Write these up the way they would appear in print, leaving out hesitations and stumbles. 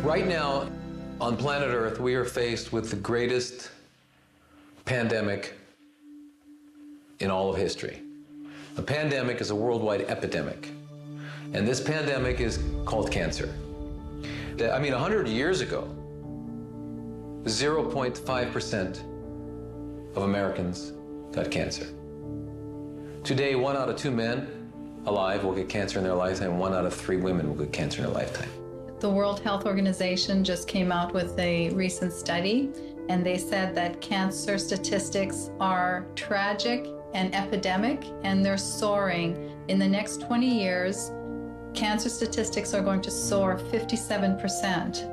Right now, on planet Earth, we are faced with the greatest pandemic in all of history. A pandemic is a worldwide epidemic, and this pandemic is called cancer. I mean, 100 years ago, 0.5% of Americans got cancer. Today, 1 out of 2 men alive will get cancer in their lifetime, 1 out of 3 women will get cancer in their lifetime. The World Health Organization just came out with a recent study, and they said that cancer statistics are tragic and epidemic, and they're soaring. In the next 20 years, cancer statistics are going to soar 57%.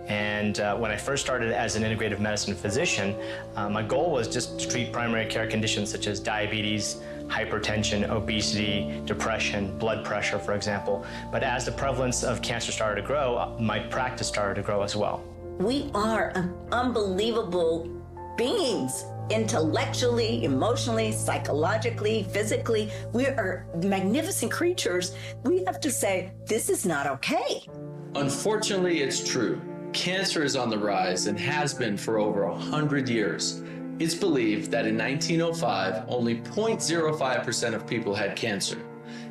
And when I first started as an integrative medicine physician, my goal was just to treat primary care conditions such as diabetes, hypertension, obesity, depression, blood pressure, for example. But as the prevalence of cancer started to grow, my practice started to grow as well. We are unbelievable beings, intellectually, emotionally, psychologically, physically. We are magnificent creatures. We have to say, this is not okay. Unfortunately, it's true. Cancer is on the rise and has been for over 100 years. It's believed that in 1905, only 0.05% of people had cancer.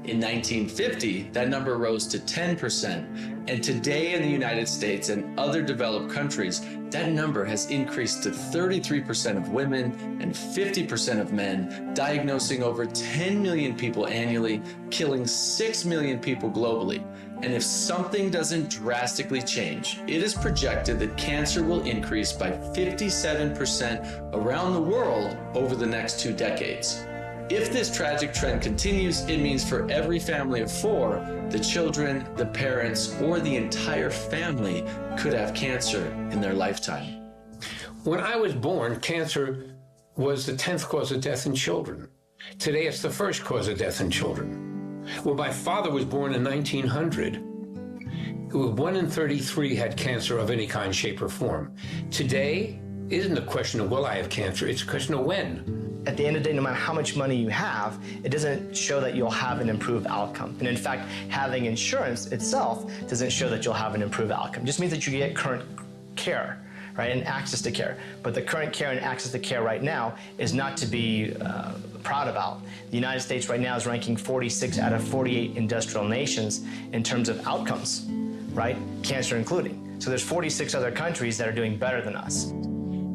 In 1950, that number rose to 10%. And today in the United States and other developed countries, that number has increased to 33% of women and 50% of men, diagnosing over 10 million people annually, killing 6 million people globally. And if something doesn't drastically change, it is projected that cancer will increase by 57% around the world over the next 2 decades. If this tragic trend continues, it means for every family of 4, the children, the parents, or the entire family could have cancer in their lifetime. When I was born, cancer was the 10th cause of death in children. Today, it's the first cause of death in children. When my father was born in 1900, 1 in 33 had cancer of any kind, shape, or form. Today, it isn't a question of will I have cancer, it's a question of when. At the end of the day, no matter how much money you have, it doesn't show that you'll have an improved outcome. And in fact, having insurance itself doesn't show that you'll have an improved outcome. It just means that you get current care, right, and access to care. But the current care and access to care right now is not to be proud about. The United States right now is ranking 46 out of 48 industrial nations in terms of outcomes, right, cancer including. So there's 46 other countries that are doing better than us.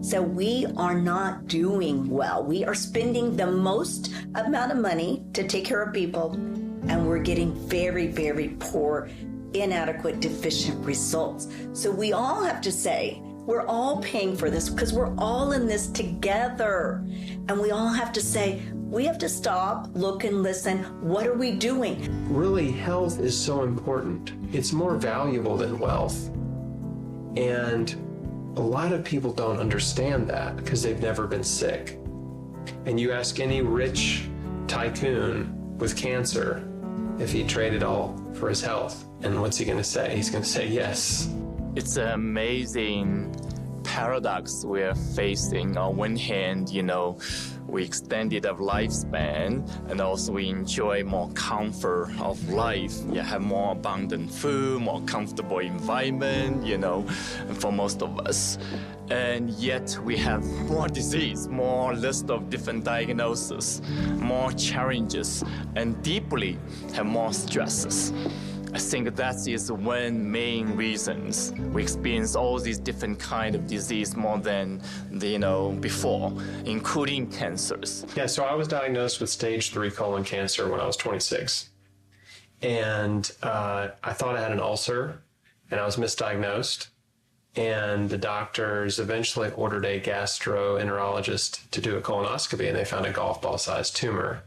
So we are not doing well. We are spending the most amount of money to take care of people, and we're getting very, very poor, inadequate, deficient results. So we all have to say, we're all paying for this because we're all in this together. And we all have to say, we have to stop, look, and listen. What are we doing? Really, health is so important. It's more valuable than wealth. And a lot of people don't understand that because they've never been sick. And you ask any rich tycoon with cancer if he traded all for his health, and what's he going to say? He's going to say yes. It's an amazing paradox we're facing. On one hand, we extended our lifespan, and also we enjoy more comfort of life. You have more abundant food, more comfortable environment, for most of us. And yet we have more disease, more list of different diagnoses, more challenges, and deeply have more stresses. I think that is one main reasons we experience all these different kind of disease more than before, including cancers. Yeah, so I was diagnosed with stage 3 colon cancer when I was 26. And I thought I had an ulcer, and I was misdiagnosed. And the doctors eventually ordered a gastroenterologist to do a colonoscopy, and they found a golf ball-sized tumor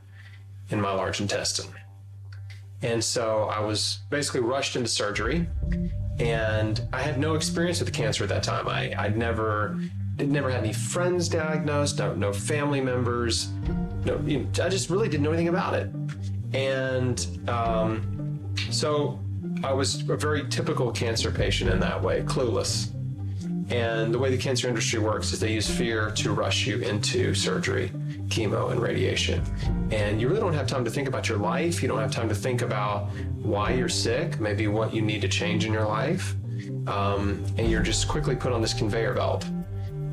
in my large intestine. And so I was basically rushed into surgery, and I had no experience with the cancer at that time. I'd never had any friends diagnosed, no family members. I just really didn't know anything about it. And so I was a very typical cancer patient in that way, clueless. And the way the cancer industry works is they use fear to rush you into surgery, chemo, and radiation. And you really don't have time to think about your life. You don't have time to think about why you're sick, maybe what you need to change in your life. And you're just quickly put on this conveyor belt.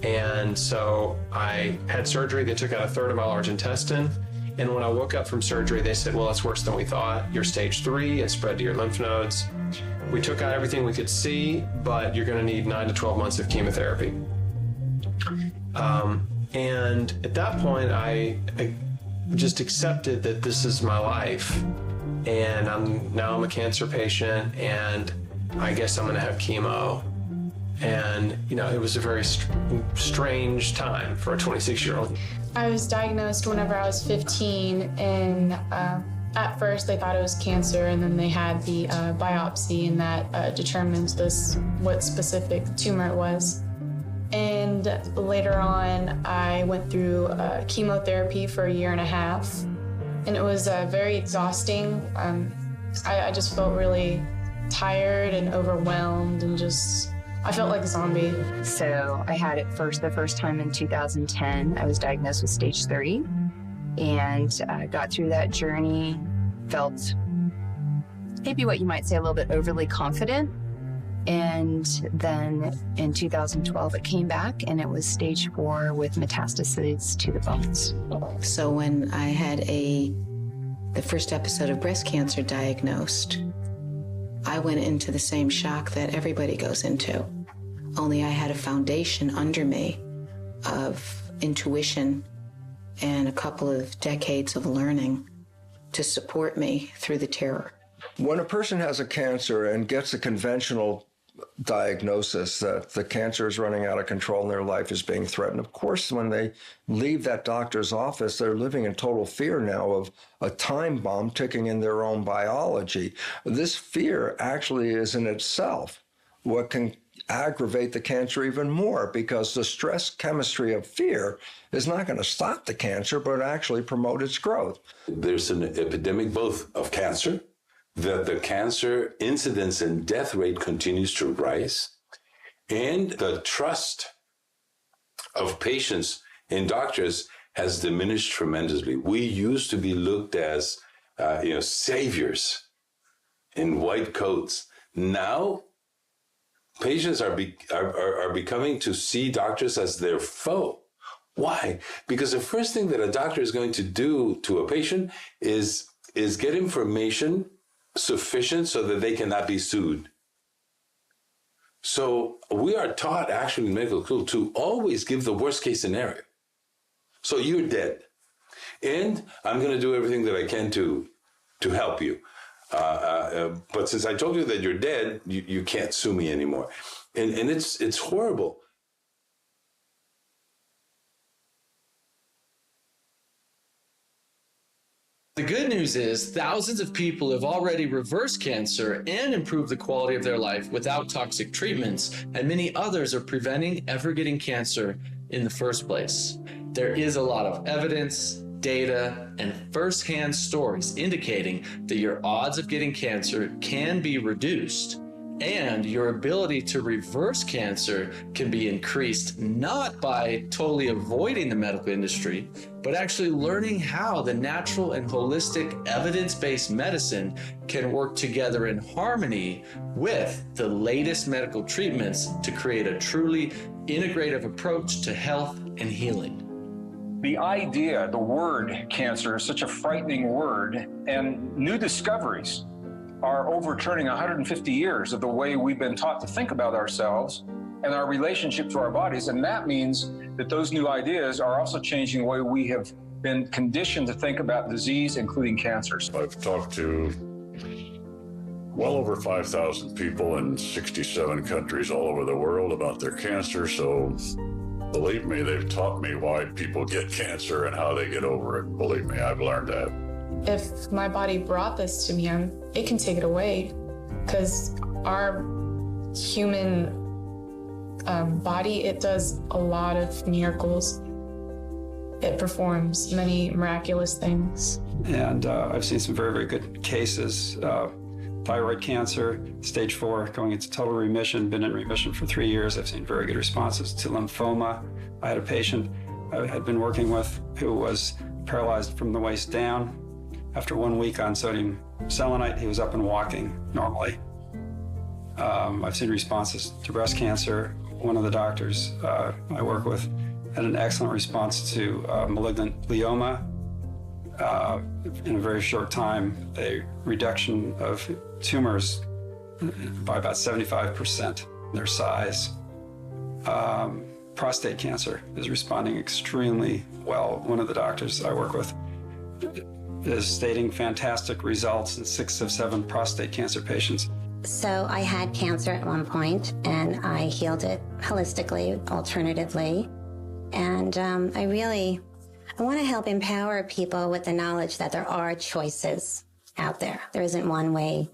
And so I had surgery. They took out a third of my large intestine. And when I woke up from surgery, they said, well, it's worse than we thought. You're stage 3, it spread to your lymph nodes. We took out everything we could see, but you're going to need 9 to 12 months of chemotherapy. And at that point, I just accepted that this is my life. And I'm a cancer patient, and I guess I'm going to have chemo. And, it was a very strange time for a 26-year-old. I was diagnosed whenever I was 15, and at first they thought it was cancer, and then they had the biopsy, and that determines what specific tumor it was. And later on, I went through chemotherapy for 1.5 years, and it was very exhausting. I just felt really tired and overwhelmed, and I felt like a zombie. So I had it the first time in 2010. I was diagnosed with stage 3, and got through that journey, felt maybe what you might say a little bit overly confident. And then in 2012, it came back, and it was stage 4 with metastases to the bones. So when I had the first episode of breast cancer diagnosed, I went into the same shock that everybody goes into, only I had a foundation under me of intuition and a couple of decades of learning to support me through the terror. When a person has a cancer and gets a conventional diagnosis that the cancer is running out of control and their life is being threatened, of course, when they leave that doctor's office, they're living in total fear now of a time bomb ticking in their own biology. This fear actually is in itself what can aggravate the cancer even more, because the stress chemistry of fear is not going to stop the cancer, but actually promote its growth. There's an epidemic both of cancer, that the cancer incidence and death rate continues to rise, and the trust of patients in doctors has diminished tremendously. We used to be looked as, saviors in white coats. Now, patients are becoming to see doctors as their foe. Why? Because the first thing that a doctor is going to do to a patient is get information sufficient so that they cannot be sued. So we are taught actually in medical school to always give the worst case scenario. So you're dead, and I'm going to do everything that I can to help you. But since I told you that you're dead, you can't sue me anymore. And it's horrible. The good news is thousands of people have already reversed cancer and improved the quality of their life without toxic treatments, and many others are preventing ever getting cancer in the first place. There is a lot of evidence, data, and firsthand stories indicating that your odds of getting cancer can be reduced, and your ability to reverse cancer can be increased not by totally avoiding the medical industry, but actually learning how the natural and holistic evidence-based medicine can work together in harmony with the latest medical treatments to create a truly integrative approach to health and healing. The idea, the word cancer is such a frightening word, and new discoveries are overturning 150 years of the way we've been taught to think about ourselves and our relationship to our bodies. And that means that those new ideas are also changing the way we have been conditioned to think about disease, including cancers. I've talked to well over 5,000 people in 67 countries all over the world about their cancer. So believe me, they've taught me why people get cancer and how they get over it. Believe me, I've learned that. If my body brought this to me, it can take it away, because our human body, it does a lot of miracles. It performs many miraculous things. And I've seen some very, very good cases. Thyroid cancer, stage 4, going into total remission, been in remission for 3 years. I've seen very good responses to lymphoma. I had a patient I had been working with who was paralyzed from the waist down. After 1 week on sodium selenite, he was up and walking normally. I've seen responses to breast cancer. One of the doctors I work with had an excellent response to malignant glioma. In a very short time, a reduction of tumors by about 75% their size. Prostate cancer is responding extremely well. One of the doctors I work with is stating fantastic results in 6 of 7 prostate cancer patients. So I had cancer at one point, and I healed it holistically, alternatively. And I want to help empower people with the knowledge that there are choices out there. There isn't one way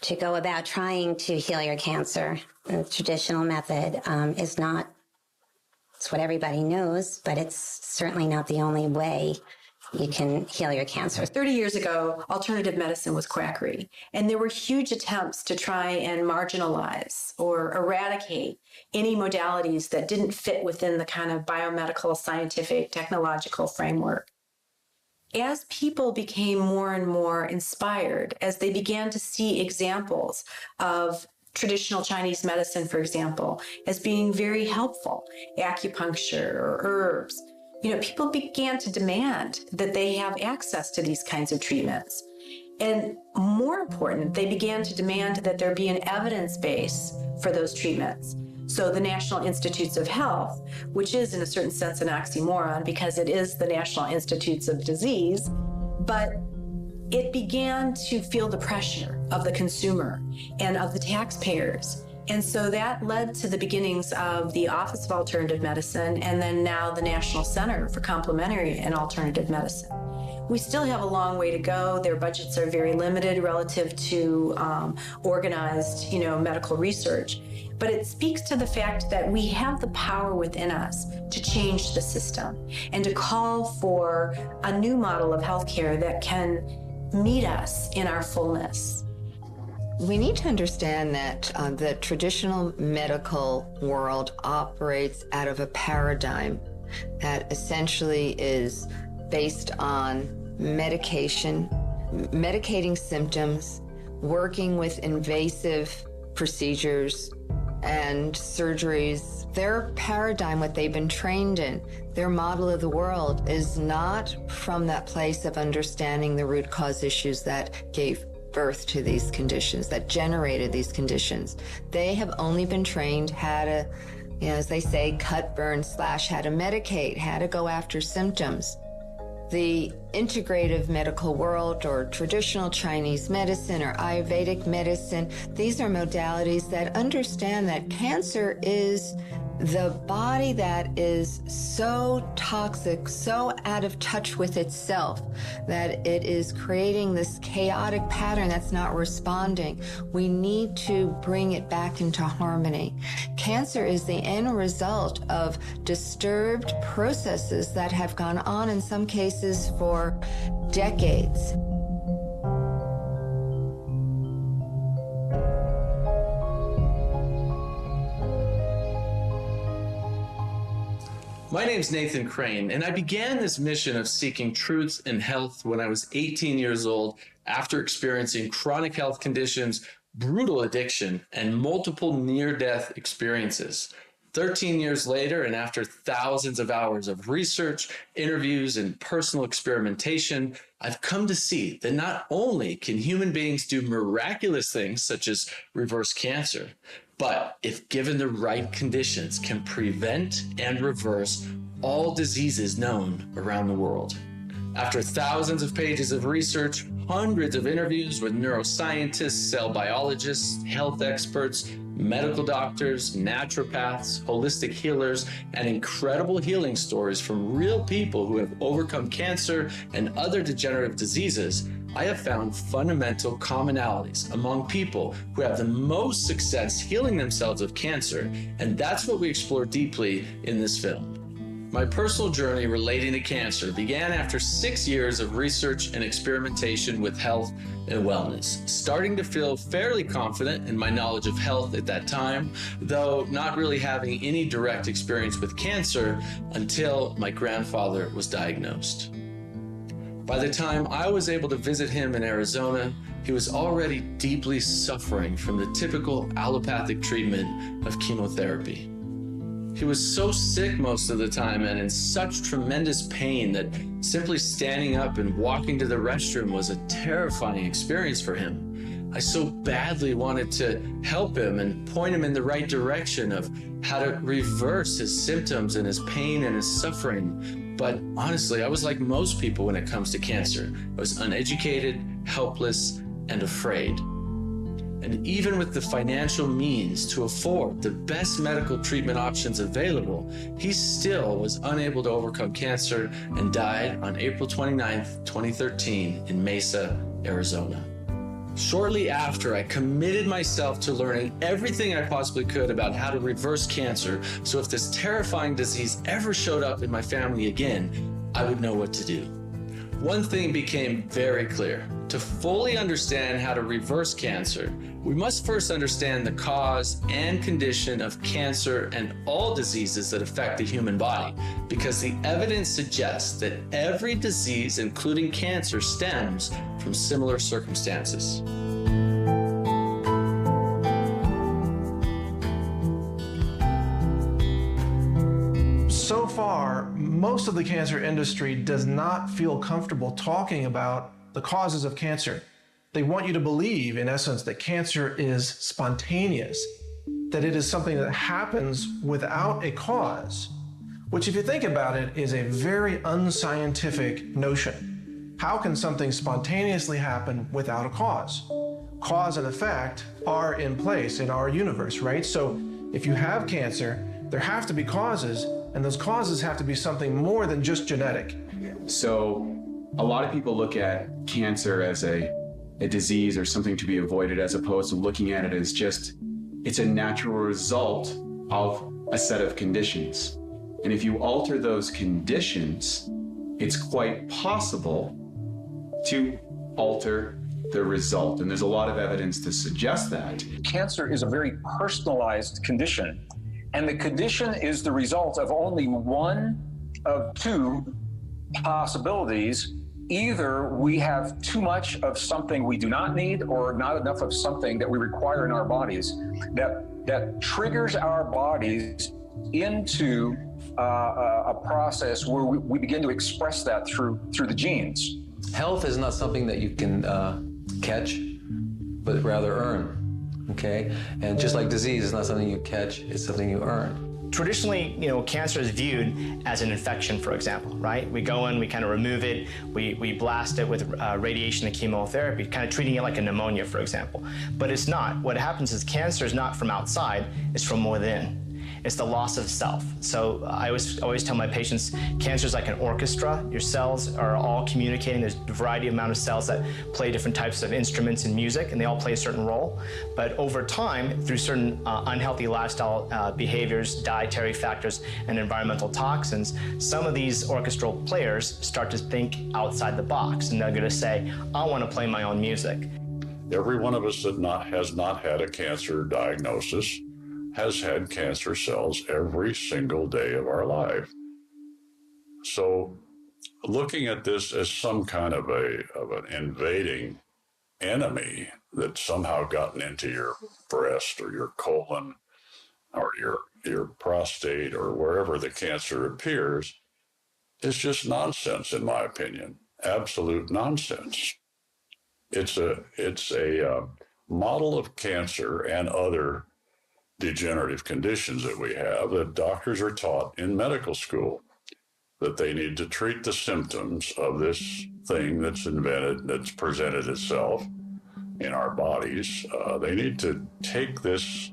to go about trying to heal your cancer. The traditional method is not, it's what everybody knows, but it's certainly not the only way you can heal your cancer. 30 years ago, alternative medicine was quackery, and there were huge attempts to try and marginalize or eradicate any modalities that didn't fit within the kind of biomedical, scientific, technological framework. As people became more and more inspired, as they began to see examples of traditional Chinese medicine, for example, as being very helpful, acupuncture or herbs, people began to demand that they have access to these kinds of treatments. And more important, they began to demand that there be an evidence base for those treatments. So the National Institutes of Health, which is in a certain sense an oxymoron because it is the National Institutes of Disease, but it began to feel the pressure of the consumer and of the taxpayers. And so that led to the beginnings of the Office of Alternative Medicine, and then now the National Center for Complementary and Alternative Medicine. We still have a long way to go. Their budgets are very limited relative to organized, medical research. But it speaks to the fact that we have the power within us to change the system and to call for a new model of healthcare that can meet us in our fullness. We need to understand that the traditional medical world operates out of a paradigm that essentially is based on medication, medicating symptoms, working with invasive procedures and surgeries. Their paradigm, what they've been trained in, their model of the world is not from that place of understanding the root cause issues that gave birth to these conditions, that generated these conditions. They have only been trained how to, as they say, cut, burn, slash, how to medicate, how to go after symptoms. The integrative medical world, or traditional Chinese medicine or Ayurvedic medicine, these are modalities that understand that cancer is the body that is so toxic, so out of touch with itself, that it is creating this chaotic pattern that's not responding. We need to bring it back into harmony. Cancer is the end result of disturbed processes that have gone on in some cases for decades. My name's Nathan Crane, and I began this mission of seeking truths in health when I was 18 years old after experiencing chronic health conditions, brutal addiction, and multiple near-death experiences. 13 years later, and after thousands of hours of research, interviews, and personal experimentation, I've come to see that not only can human beings do miraculous things such as reverse cancer, but if given the right conditions, can prevent and reverse all diseases known around the world. After thousands of pages of research, hundreds of interviews with neuroscientists, cell biologists, health experts, medical doctors, naturopaths, holistic healers, and incredible healing stories from real people who have overcome cancer and other degenerative diseases, I have found fundamental commonalities among people who have the most success healing themselves of cancer, and that's what we explore deeply in this film. My personal journey relating to cancer began after 6 years of research and experimentation with health and wellness, starting to feel fairly confident in my knowledge of health at that time, though not really having any direct experience with cancer until my grandfather was diagnosed. By the time I was able to visit him in Arizona, he was already deeply suffering from the typical allopathic treatment of chemotherapy. He was so sick most of the time and in such tremendous pain that simply standing up and walking to the restroom was a terrifying experience for him. I so badly wanted to help him and point him in the right direction of how to reverse his symptoms and his pain and his suffering. But honestly, I was like most people when it comes to cancer. I was uneducated, helpless, and afraid. And even with the financial means to afford the best medical treatment options available, he still was unable to overcome cancer and died on April 29th, 2013 in Mesa, Arizona. Shortly after, I committed myself to learning everything I possibly could about how to reverse cancer, so if this terrifying disease ever showed up in my family again, I would know what to do. One thing became very clear. To fully understand how to reverse cancer, we must first understand the cause and condition of cancer and all diseases that affect the human body, because the evidence suggests that every disease, including cancer, stems from similar circumstances. So far, most of the cancer industry does not feel comfortable talking about the causes of cancer. They want you to believe, in essence, that cancer is spontaneous, that it is something that happens without a cause, which, if you think about it, is a very unscientific notion. How can something spontaneously happen without a cause? Cause and effect are in place in our universe, right? So if you have cancer, there have to be causes, and those causes have to be something more than just genetic. So a lot of people look at cancer as a disease or something to be avoided, as opposed to looking at it as just, it's a natural result of a set of conditions. And if you alter those conditions, it's quite possible to alter the result. And there's a lot of evidence to suggest that. Cancer is a very personalized condition, and the condition is the result of only one of two possibilities. Either we have too much of something we do not need, or not enough of something that we require in our bodies that triggers our bodies into a process where we begin to express that through the genes. Health is not something that you can catch, but rather earn, okay? And just like disease is not something you catch, it's something you earn. Traditionally, cancer is viewed as an infection, for example, right? We go in, we kind of remove it, we blast it with radiation and chemotherapy, kind of treating it like a pneumonia, for example. But it's not. What happens is cancer is not from outside, it's from within. It's the loss of self. So I always tell my patients, cancer is like an orchestra. Your cells are all communicating. There's a variety of amount of cells that play different types of instruments in music, and they all play a certain role. But over time, through certain unhealthy lifestyle behaviors, dietary factors, and environmental toxins, some of these orchestral players start to think outside the box, and they're going to say, I want to play my own music. Every one of us that has not had a cancer diagnosis has had cancer cells every single day of our life. So looking at this as some kind of an invading enemy that's somehow gotten into your breast or your colon or your prostate or wherever the cancer appears is just nonsense, in my opinion. Absolute nonsense. It's a model of cancer and other degenerative conditions that we have that doctors are taught in medical school. that they need to treat the symptoms of this thing that's invented, that's presented itself in our bodies. They need to take this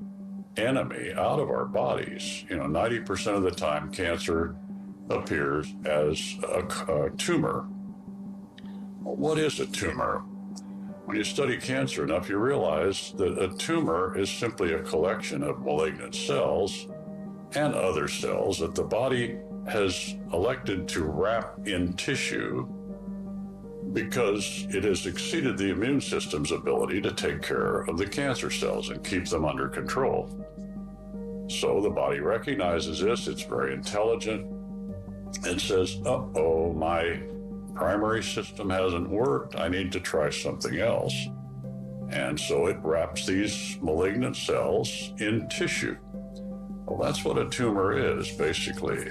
enemy out of our bodies. 90% of the time, cancer appears as a tumor. What is a tumor? When you study cancer enough, you realize that a tumor is simply a collection of malignant cells and other cells that the body has elected to wrap in tissue because it has exceeded the immune system's ability to take care of the cancer cells and keep them under control. So the body recognizes this, it's very intelligent, and says, uh-oh, my primary system hasn't worked, I need to try something else. And so it wraps these malignant cells in tissue. Well, that's what a tumor is, basically.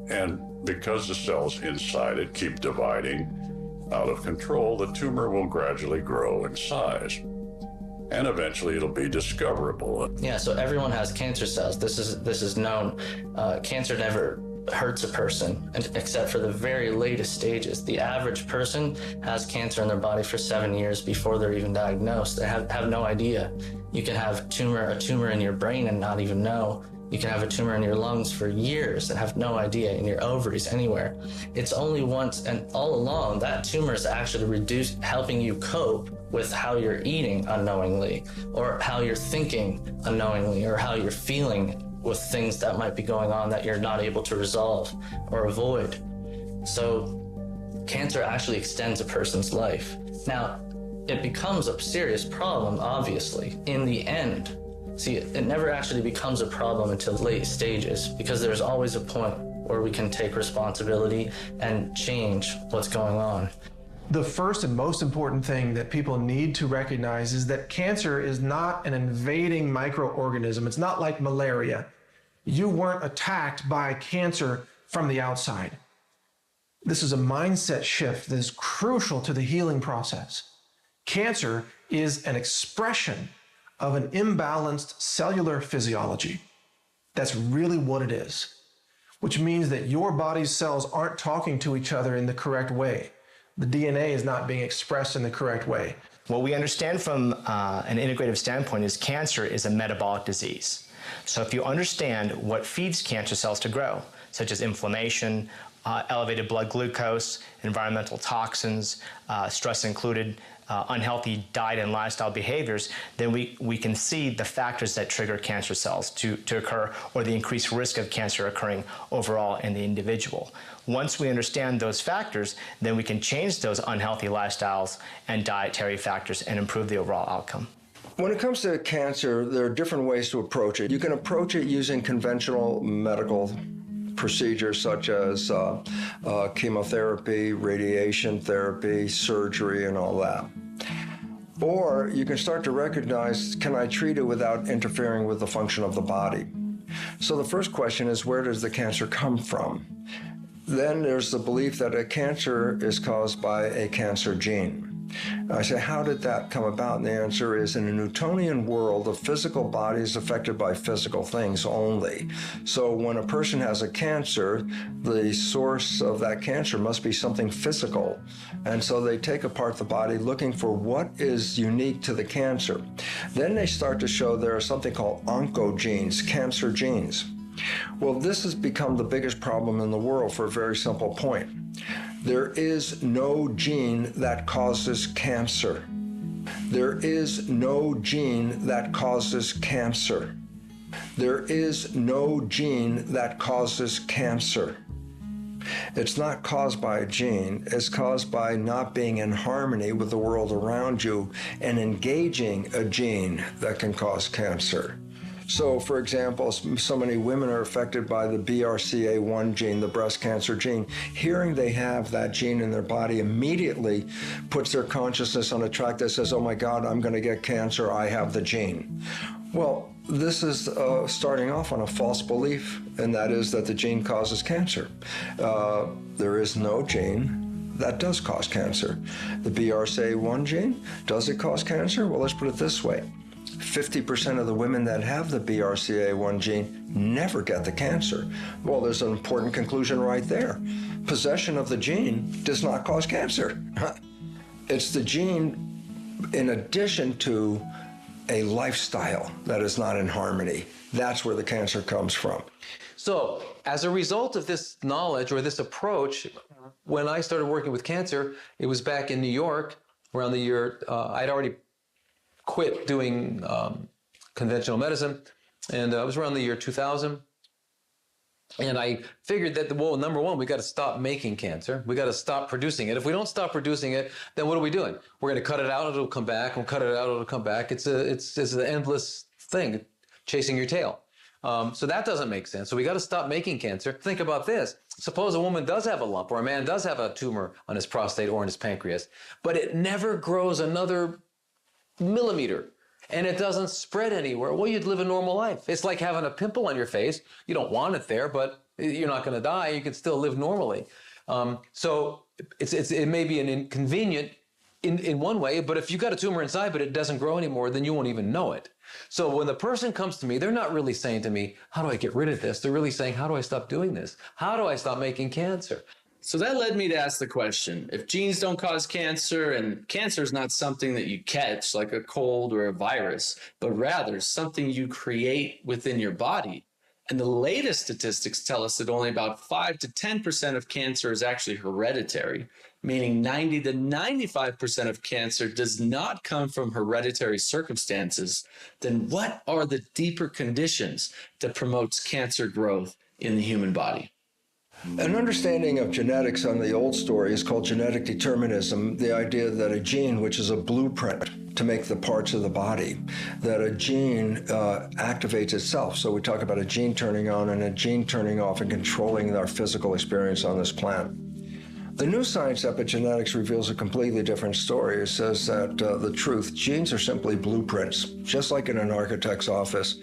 And because the cells inside it keep dividing out of control, the tumor will gradually grow in size. And eventually it'll be discoverable. Yeah, so everyone has cancer cells. This is known. Cancer never hurts a person except for the very latest stages. The average person has cancer in their body for 7 years before they're even diagnosed. They have no idea. You can have a tumor in your brain and not even know. You can have a tumor in your lungs for years and have no idea, in your ovaries, anywhere. It's only once, and all along, that tumor is actually helping you cope with how you're eating unknowingly, or how you're thinking unknowingly, or how you're feeling with things that might be going on that you're not able to resolve or avoid. So cancer actually extends a person's life. Now, it becomes a serious problem, obviously, in the end. See, it never actually becomes a problem until late stages, because there's always a point where we can take responsibility and change what's going on. The first and most important thing that people need to recognize is that cancer is not an invading microorganism. It's not like malaria. You weren't attacked by cancer from the outside. This is a mindset shift that is crucial to the healing process. Cancer is an expression of an imbalanced cellular physiology. That's really what it is, which means that your body's cells aren't talking to each other in the correct way. The DNA is not being expressed in the correct way. What we understand from an integrative standpoint is cancer is a metabolic disease. So if you understand what feeds cancer cells to grow, such as inflammation, elevated blood glucose, environmental toxins, stress included, unhealthy diet and lifestyle behaviors, then we can see the factors that trigger cancer cells to occur, or the increased risk of cancer occurring overall in the individual. Once we understand those factors, then we can change those unhealthy lifestyles and dietary factors and improve the overall outcome. When it comes to cancer, there are different ways to approach it. You can approach it using conventional medical procedures such as chemotherapy, radiation therapy, surgery, and all that. Or you can start to recognize, can I treat it without interfering with the function of the body? So the first question is, where does the cancer come from? Then there's the belief that a cancer is caused by a cancer gene. I say, how did that come about? And the answer is, in a Newtonian world, the physical body is affected by physical things only. So when a person has a cancer, the source of that cancer must be something physical. And so they take apart the body looking for what is unique to the cancer. Then they start to show there are something called oncogenes, cancer genes. Well, this has become the biggest problem in the world for a very simple point. There is no gene that causes cancer. There is no gene that causes cancer. There is no gene that causes cancer. It's not caused by a gene. It's caused by not being in harmony with the world around you and engaging a gene that can cause cancer. So, for example, so many women are affected by the BRCA1 gene, the breast cancer gene. Hearing they have that gene in their body immediately puts their consciousness on a track that says, oh my God, I'm going to get cancer, I have the gene. Well, this is starting off on a false belief, and that is that the gene causes cancer. There is no gene that does cause cancer. The BRCA1 gene, does it cause cancer? Well, let's put it this way. 50% of the women that have the BRCA1 gene never get the cancer. Well, there's an important conclusion right there. Possession of the gene does not cause cancer. It's the gene in addition to a lifestyle that is not in harmony. That's where the cancer comes from. So, as a result of this knowledge or this approach, when I started working with cancer, it was back in New York around the year, I'd already quit doing conventional medicine, and it was around the year 2000. And I figured that, well, number one, we got to stop making cancer. We got to stop producing it. If we don't stop producing it, then what are we doing? We're going to cut it out, it'll come back. We'll cut it out, it'll come back. It's an endless thing, chasing your tail. So that doesn't make sense. So we got to stop making cancer. Think about this. Suppose a woman does have a lump, or a man does have a tumor on his prostate or in his pancreas, but it never grows another millimeter and it doesn't spread anywhere. Well, you'd live a normal life. It's like having a pimple on your face. You don't want it there, but you're not going to die. You can still live normally. So it may be an inconvenient in one way, but if you've got a tumor inside, but it doesn't grow anymore, then you won't even know it. So when the person comes to me, they're not really saying to me, how do I get rid of this? They're really saying, how do I stop doing this? How do I stop making cancer? So that led me to ask the question, if genes don't cause cancer, and cancer is not something that you catch like a cold or a virus, but rather something you create within your body. And the latest statistics tell us that only about 5 to 10% of cancer is actually hereditary, meaning 90 to 95% of cancer does not come from hereditary circumstances. Then what are the deeper conditions that promotes cancer growth in the human body? An understanding of genetics on the old story is called genetic determinism, the idea that a gene, which is a blueprint to make the parts of the body, that a gene activates itself. So we talk about a gene turning on and a gene turning off and controlling our physical experience on this planet. The new science, epigenetics, reveals a completely different story. It says that the truth, genes are simply blueprints, just like in an architect's office.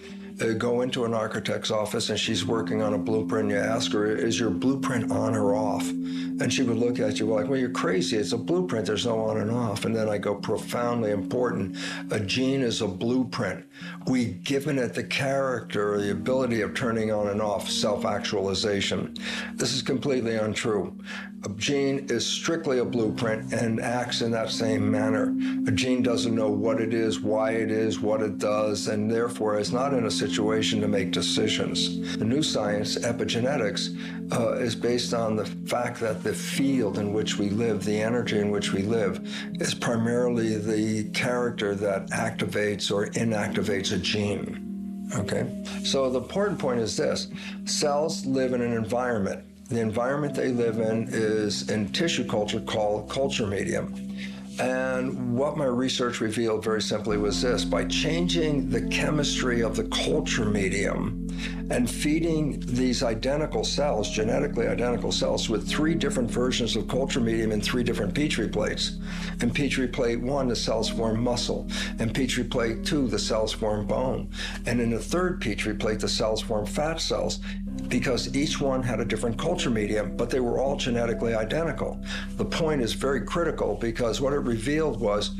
Go into an architect's office and she's working on a blueprint. You ask her, is your blueprint on or off? And she would look at you like, well, you're crazy. It's a blueprint. There's no on and off. And then I go, profoundly important. A gene is a blueprint. We've given it the character or the ability of turning on and off, self-actualization. This is completely untrue. A gene is strictly a blueprint and acts in that same manner. A gene doesn't know what it is, why it is, what it does, and therefore is not in a situation to make decisions. The new science, epigenetics, is based on the fact that the field in which we live, the energy in which we live, is primarily the character that activates or inactivates a gene. Okay? So the important point is this. Cells live in an environment. The environment they live in is in tissue culture called culture medium. And what my research revealed very simply was this: by changing the chemistry of the culture medium and feeding these identical cells, genetically identical cells, with 3 different versions of culture medium in 3 different Petri plates. In Petri plate 1, the cells form muscle. In Petri plate 2, the cells form bone. And in the 3rd Petri plate, the cells form fat cells, because each one had a different culture medium, but they were all genetically identical. The point is very critical, because what it revealed was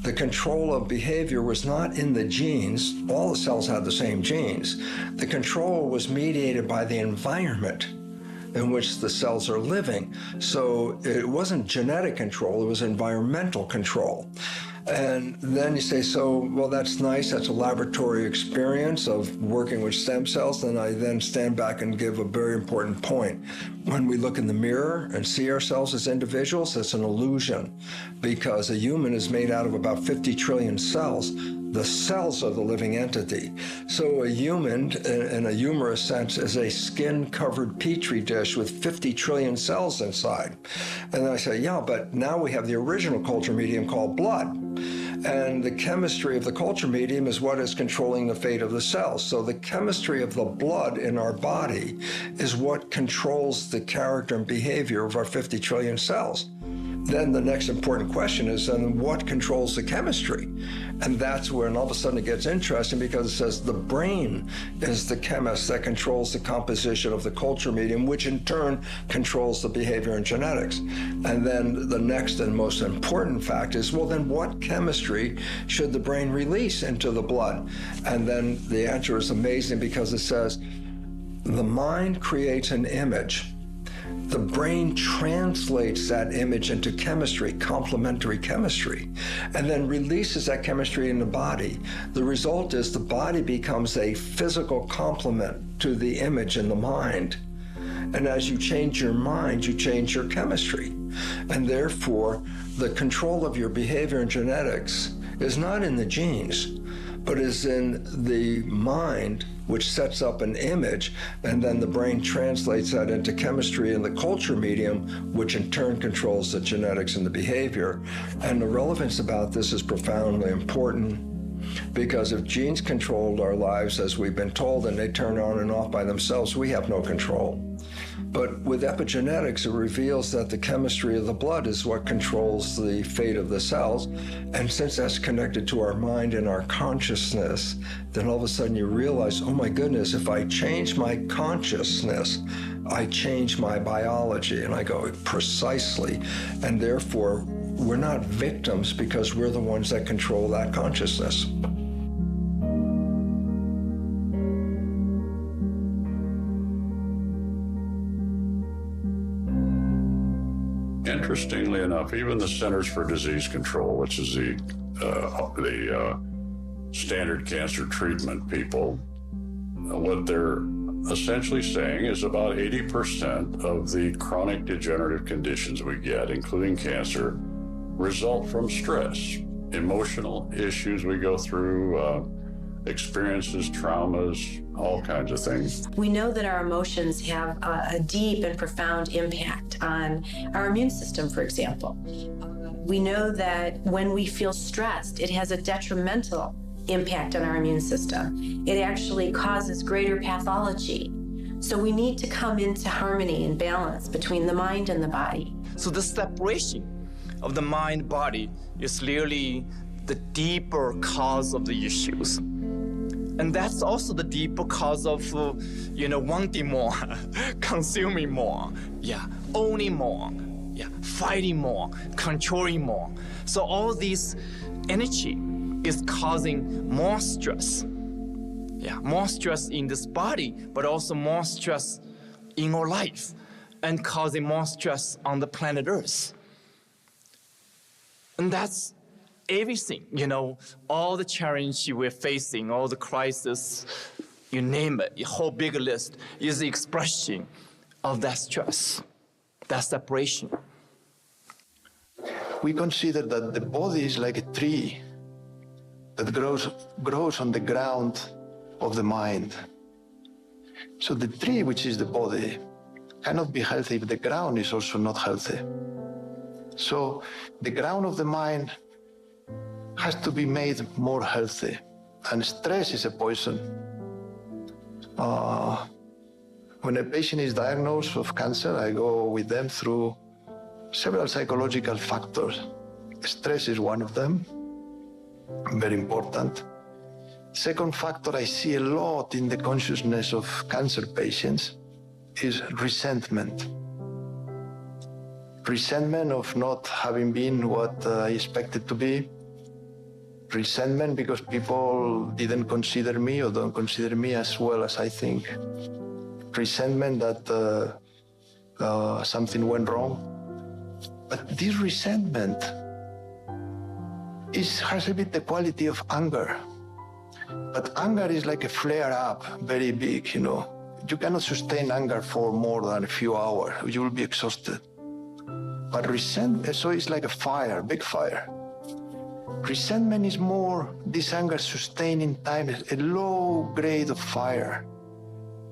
the control of behavior was not in the genes. All the cells had the same genes. The control was mediated by the environment in which the cells are living. So it wasn't genetic control, it was environmental control. And then you say, so, well, that's nice. That's a laboratory experience of working with stem cells. Then I then stand back and give a very important point. When we look in the mirror and see ourselves as individuals, it's an illusion, because a human is made out of about 50 trillion cells. The cells are the living entity. So a human, in a humorous sense, is a skin-covered petri dish with 50 trillion cells inside. And then I say, yeah, but now we have the original culture medium called blood. And the chemistry of the culture medium is what is controlling the fate of the cells. So the chemistry of the blood in our body is what controls the character and behavior of our 50 trillion cells. then the next important question is, then what controls the chemistry? And that's where, and all of a sudden it gets interesting, because it says the brain is the chemist that controls the composition of the culture medium, which in turn controls the behavior and genetics. And then the next and most important fact is, well, then what chemistry should the brain release into the blood? And then the answer is amazing, because it says the mind creates an image. The brain translates that image into chemistry, complementary chemistry, and then releases that chemistry in the body. The result is the body becomes a physical complement to the image in the mind. And as you change your mind, you change your chemistry. And therefore, the control of your behavior and genetics is not in the genes, but is in the mind, which sets up an image, and then the brain translates that into chemistry in the culture medium, which in turn controls the genetics and the behavior. And the relevance about this is profoundly important, because if genes controlled our lives, as we've been told, and they turn on and off by themselves, we have no control. But with epigenetics, it reveals that the chemistry of the blood is what controls the fate of the cells. And since that's connected to our mind and our consciousness, then all of a sudden you realize, oh my goodness, if I change my consciousness, I change my biology. And I go, precisely. And therefore, we're not victims, because we're the ones that control that consciousness. Interestingly enough, even the Centers for Disease Control, which is the standard cancer treatment people, what they're essentially saying is about 80% of the chronic degenerative conditions we get, including cancer, result from stress, emotional issues we go through, experiences, traumas, all kinds of things. We know that our emotions have a deep and profound impact on our immune system, for example. We know that when we feel stressed, it has a detrimental impact on our immune system. It actually causes greater pathology. So we need to come into harmony and balance between the mind and the body. So the separation of the mind-body is really the deeper cause of the issues. And that's also the deeper cause of, wanting more, consuming more, owning more, fighting more, controlling more. So all this energy is causing more stress. More stress in this body, but also more stress in our life, and causing more stress on the planet Earth. And that's everything, all the challenge we're facing, all the crisis, you name it, a whole big list is the expression of that stress, that separation. We consider that the body is like a tree that grows on the ground of the mind. So the tree, which is the body, cannot be healthy if the ground is also not healthy. So the ground of the mind has to be made more healthy. And stress is a poison. When a patient is diagnosed with cancer, I go with them through several psychological factors. Stress is one of them, very important. Second factor I see a lot in the consciousness of cancer patients is resentment. Resentment of not having been what I expected to be. Resentment because people didn't consider me or don't consider me as well as I think. Resentment that something went wrong. But this resentment has a bit the quality of anger. But anger is like a flare up, very big, You cannot sustain anger for more than a few hours. You will be exhausted. But resentment, so it's like a fire, big fire. Resentment is more this anger sustained in time, a low grade of fire.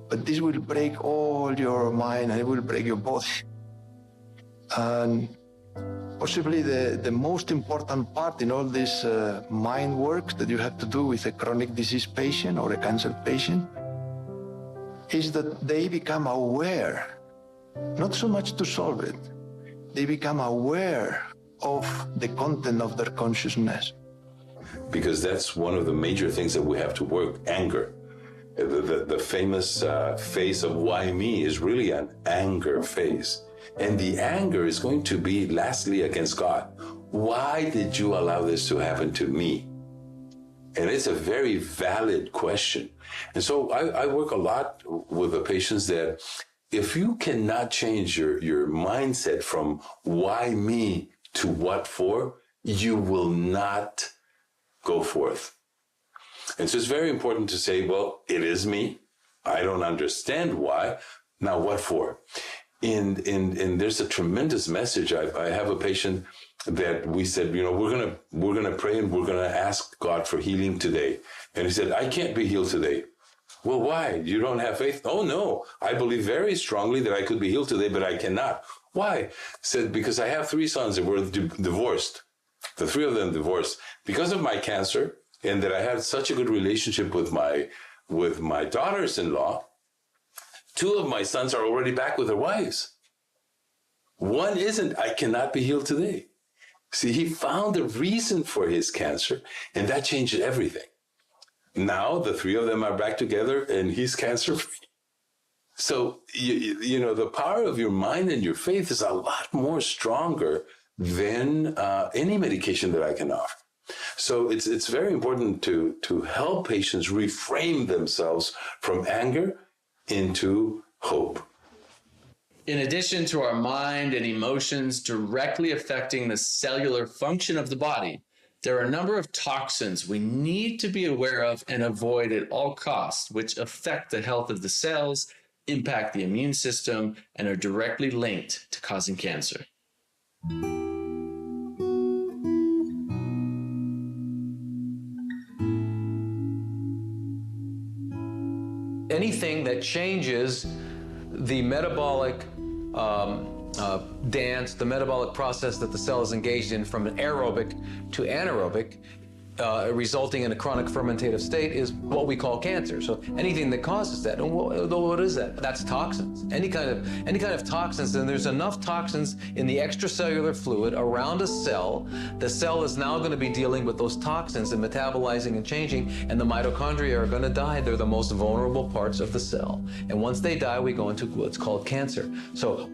But this will break all your mind and it will break your body. And possibly the most important part in all this mind work that you have to do with a chronic disease patient or a cancer patient is that they become aware, not so much to solve it, they become aware of the content of their consciousness. Because that's one of the major things that we have to work, anger. The famous phase of why me is really an anger phase. And the anger is going to be lastly against God. Why did you allow this to happen to me? And it's a very valid question. And so I work a lot with the patients that if you cannot change your mindset from why me to what for, you will not go forth. And so it's very important to say, well, it is me. I don't understand why. Now what for? And there's a tremendous message. I have a patient that we said, we're gonna pray and we're gonna ask God for healing today. And he said, I can't be healed today. Well, why? You don't have faith? Oh no, I believe very strongly that I could be healed today, but I cannot. Why? He said, because I have 3 sons that were divorced. The 3 of them divorced because of my cancer, and that I had such a good relationship with my daughters-in-law. 2 of my sons are already back with their wives. 1 isn't. I cannot be healed today. See, he found a reason for his cancer, and that changed everything. Now the 3 of them are back together, and he's cancer-free. So, the power of your mind and your faith is a lot more stronger than any medication that I can offer. So it's very important to help patients reframe themselves from anger into hope. In addition to our mind and emotions directly affecting the cellular function of the body, there are a number of toxins we need to be aware of and avoid at all costs, which affect the health of the cells, impact the immune system, and are directly linked to causing cancer. Anything that changes the metabolic dance, the metabolic process that the cell is engaged in from an aerobic to anaerobic, resulting in a chronic fermentative state, is what we call cancer. So anything that causes that, and what is that? That's toxins. Any kind of toxins, and there's enough toxins in the extracellular fluid around a cell. The cell is now going to be dealing with those toxins and metabolizing and changing, and the mitochondria are going to die. They're the most vulnerable parts of the cell. And once they die, we go into what's called cancer. So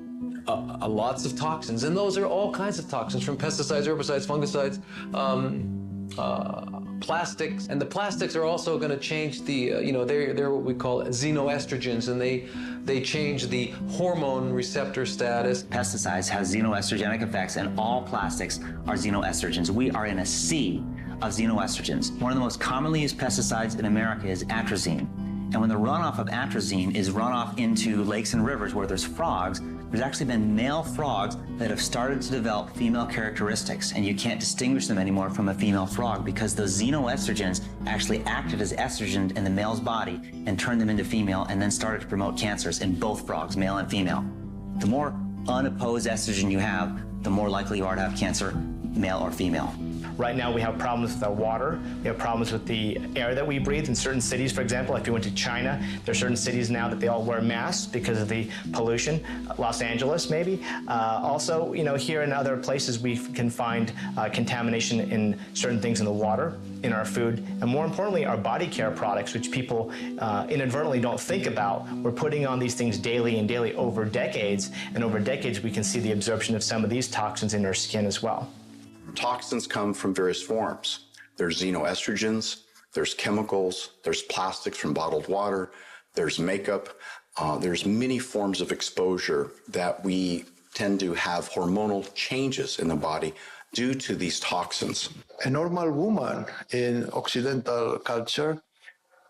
lots of toxins, and those are all kinds of toxins, from pesticides, herbicides, fungicides, plastics, and the plastics are also going to change the, they're what we call xenoestrogens, and they change the hormone receptor status. Pesticides have xenoestrogenic effects, and all plastics are xenoestrogens. We are in a sea of xenoestrogens. One of the most commonly used pesticides in America is atrazine. And when the runoff of atrazine is runoff into lakes and rivers where there's frogs, there's actually been male frogs that have started to develop female characteristics, and you can't distinguish them anymore from a female frog because those xenoestrogens actually acted as estrogen in the male's body and turned them into female, and then started to promote cancers in both frogs, male and female. The more unopposed estrogen you have, the more likely you are to have cancer, male or female. Right now we have problems with our water. We have problems with the air that we breathe in certain cities. For example, if you went to China, there are certain cities now that they all wear masks because of the pollution. Los Angeles, maybe. Also, here in other places we can find contamination in certain things in the water, in our food, and more importantly, our body care products, which people inadvertently don't think about. We're putting on these things daily and daily over decades, and over decades we can see the absorption of some of these toxins in our skin as well. Toxins come from various forms. There's xenoestrogens, there's chemicals, there's plastics from bottled water, there's makeup. There's many forms of exposure that we tend to have hormonal changes in the body due to these toxins. A normal woman in Occidental culture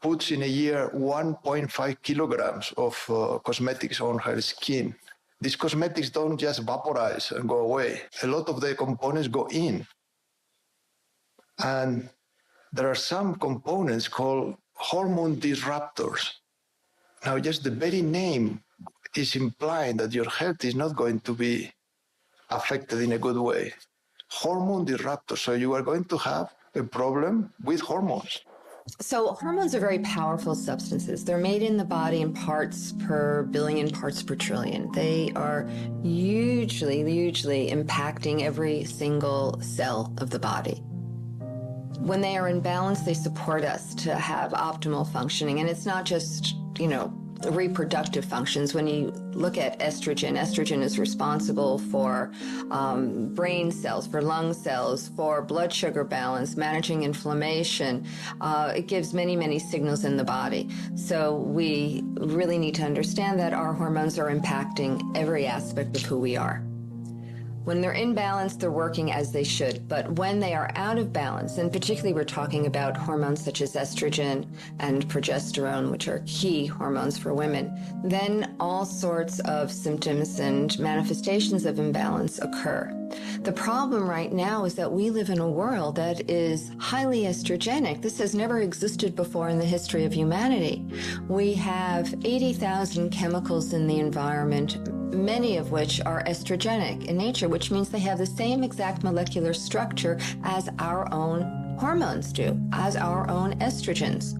puts in a year 1.5 kilograms of cosmetics on her skin. These cosmetics don't just vaporize and go away. A lot of the components go in. And there are some components called hormone disruptors. Now, just the very name is implying that your health is not going to be affected in a good way. Hormone disruptors. So you are going to have a problem with hormones. So hormones are very powerful substances. They're made in the body in parts per billion, parts per trillion. They are hugely impacting every single cell of the body. When they are in balance, they support us to have optimal functioning. And it's not just, reproductive functions. When you look at estrogen is responsible for brain cells, for lung cells, for blood sugar balance, managing inflammation. It gives many signals in the body. So we really need to understand that our hormones are impacting every aspect of who we are. When they're in balance, they're working as they should. But when they are out of balance, and particularly we're talking about hormones such as estrogen and progesterone, which are key hormones for women, then all sorts of symptoms and manifestations of imbalance occur. The problem right now is that we live in a world that is highly estrogenic. This has never existed before in the history of humanity. We have 80,000 chemicals in the environment, many of which are estrogenic in nature, which means they have the same exact molecular structure as our own hormones do, as our own estrogens.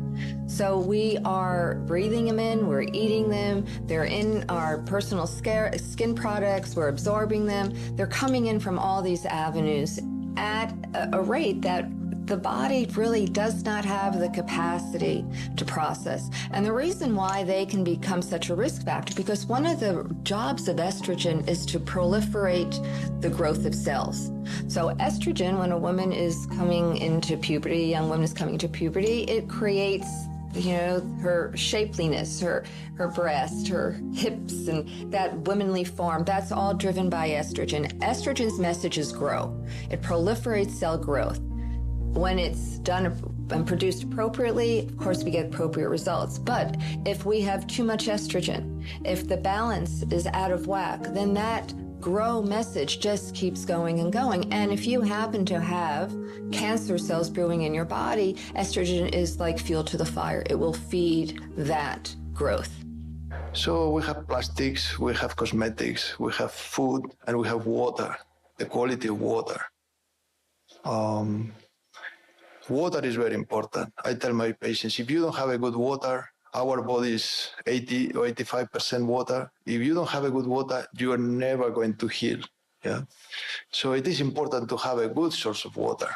So we are breathing them in, we're eating them, they're in our personal skin products, we're absorbing them. They're coming in from all these avenues at a rate that the body really does not have the capacity to process. And the reason why they can become such a risk factor, because one of the jobs of estrogen is to proliferate the growth of cells. So estrogen, when a woman is coming into puberty, a young woman is coming into puberty, it creates her shapeliness, her breast, her hips, and that womanly form. That's all driven by estrogen. Estrogen's message is grow. It proliferates cell growth. When it's done and produced appropriately, of course, we get appropriate results. But if we have too much estrogen, if the balance is out of whack, then that grow message just keeps going and going. And if you happen to have cancer cells brewing in your body, estrogen is like fuel to the fire. It will feed that growth. So we have plastics, we have cosmetics, we have food, and we have water, the quality of water. Water is very important. I tell my patients, if you don't have a good water, our body is 80 or 85% water. If you don't have a good water, you are never going to heal. Yeah. So it is important to have a good source of water.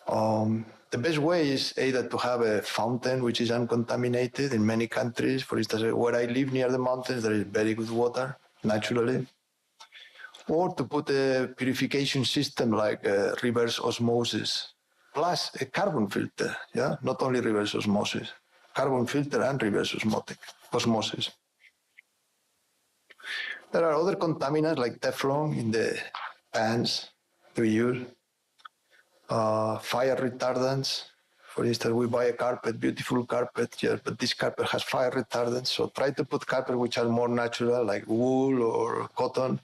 The best way is either to have a fountain which is uncontaminated in many countries. For instance, where I live near the mountains, there is very good water, naturally. Or to put a purification system like reverse osmosis, plus a carbon filter, yeah? Not only reverse osmosis, carbon filter and reverse osmosis. There are other contaminants like Teflon in the pans we use, fire retardants. For instance, we buy a carpet, beautiful carpet, yeah, but this carpet has fire retardants, so try to put carpet which are more natural, like wool or cotton.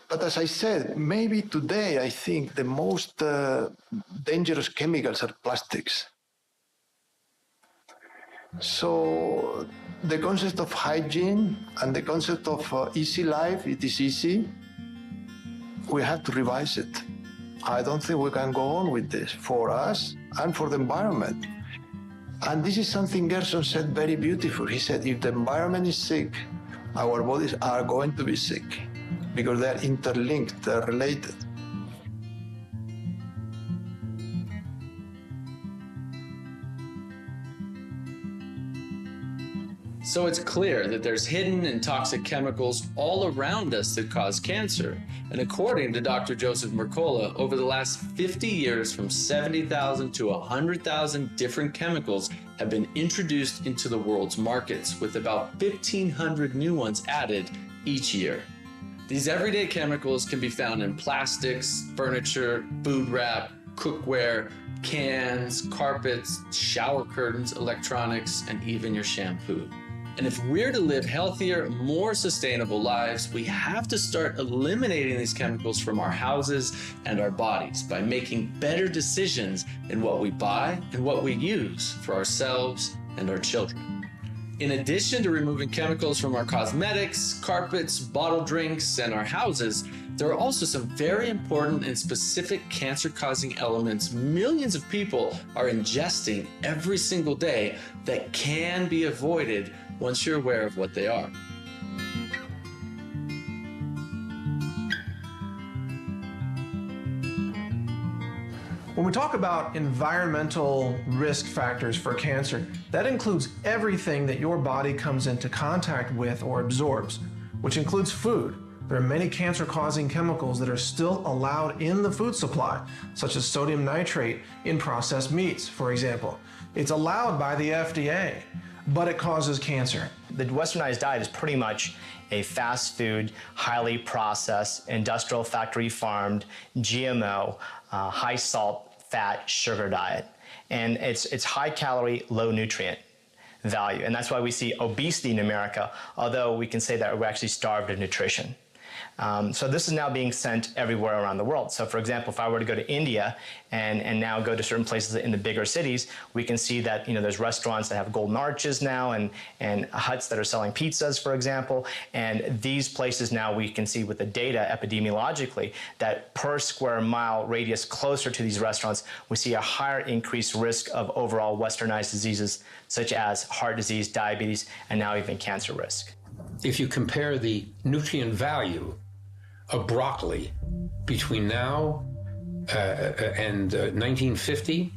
But as I said, maybe today I think the most dangerous chemicals are plastics. So the concept of hygiene and the concept of easy life, it is easy, we have to revise it. I don't think we can go on with this for us and for the environment. And this is something Gerson said very beautiful. He said, if the environment is sick, our bodies are going to be sick because they're interlinked, they're related. So it's clear that there's hidden and toxic chemicals all around us that cause cancer. And according to Dr. Joseph Mercola, over the last 50 years, from 70,000 to 100,000 different chemicals have been introduced into the world's markets, with about 1,500 new ones added each year. These everyday chemicals can be found in plastics, furniture, food wrap, cookware, cans, carpets, shower curtains, electronics, and even your shampoo. And if we're to live healthier, more sustainable lives, we have to start eliminating these chemicals from our houses and our bodies by making better decisions in what we buy and what we use for ourselves and our children. In addition to removing chemicals from our cosmetics, carpets, bottled drinks, and our houses, there are also some very important and specific cancer-causing elements millions of people are ingesting every single day that can be avoided once you're aware of what they are. When we talk about environmental risk factors for cancer, that includes everything that your body comes into contact with or absorbs, which includes food. There are many cancer-causing chemicals that are still allowed in the food supply, such as sodium nitrate in processed meats, for example. It's allowed by the FDA, but it causes cancer. The westernized diet is pretty much a fast food, highly processed, industrial factory farmed, GMO, high salt, fat, sugar diet. And it's high calorie, low nutrient value. And that's why we see obesity in America, although we can say that we're actually starved of nutrition. So this is now being sent everywhere around the world. So for example, if I were to go to India and now go to certain places in the bigger cities, we can see that, you know, there's restaurants that have golden arches now and huts that are selling pizzas, for example. And these places now we can see with the data epidemiologically that per square mile radius closer to these restaurants, we see a higher increased risk of overall westernized diseases such as heart disease, diabetes, and now even cancer risk. If you compare the nutrient value of broccoli between now and 1950,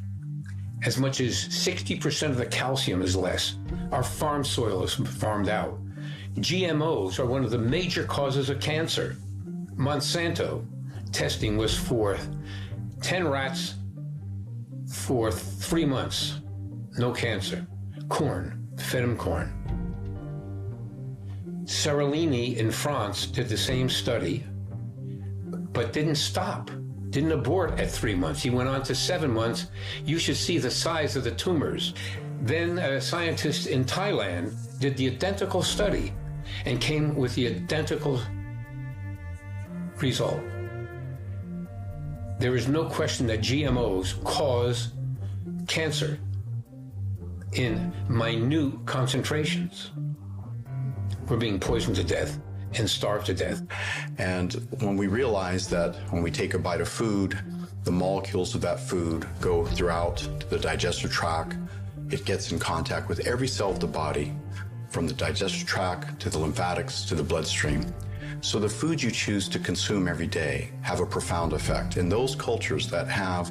as much as 60% of the calcium is less. Our farm soil is farmed out. GMOs are one of the major causes of cancer. Monsanto testing was for 10 rats for 3 months, no cancer. Corn, fed them corn. Seralini in France did the same study, but didn't stop, didn't abort at 3 months. He went on to 7 months. You should see the size of the tumors. Then a scientist in Thailand did the identical study and came with the identical result. There is no question that GMOs cause cancer in minute concentrations. We're being poisoned to death and starved to death. And when we realize that when we take a bite of food, the molecules of that food go throughout the digestive tract, it gets in contact with every cell of the body, from the digestive tract to the lymphatics to the bloodstream. So the foods you choose to consume every day have a profound effect. In those cultures that have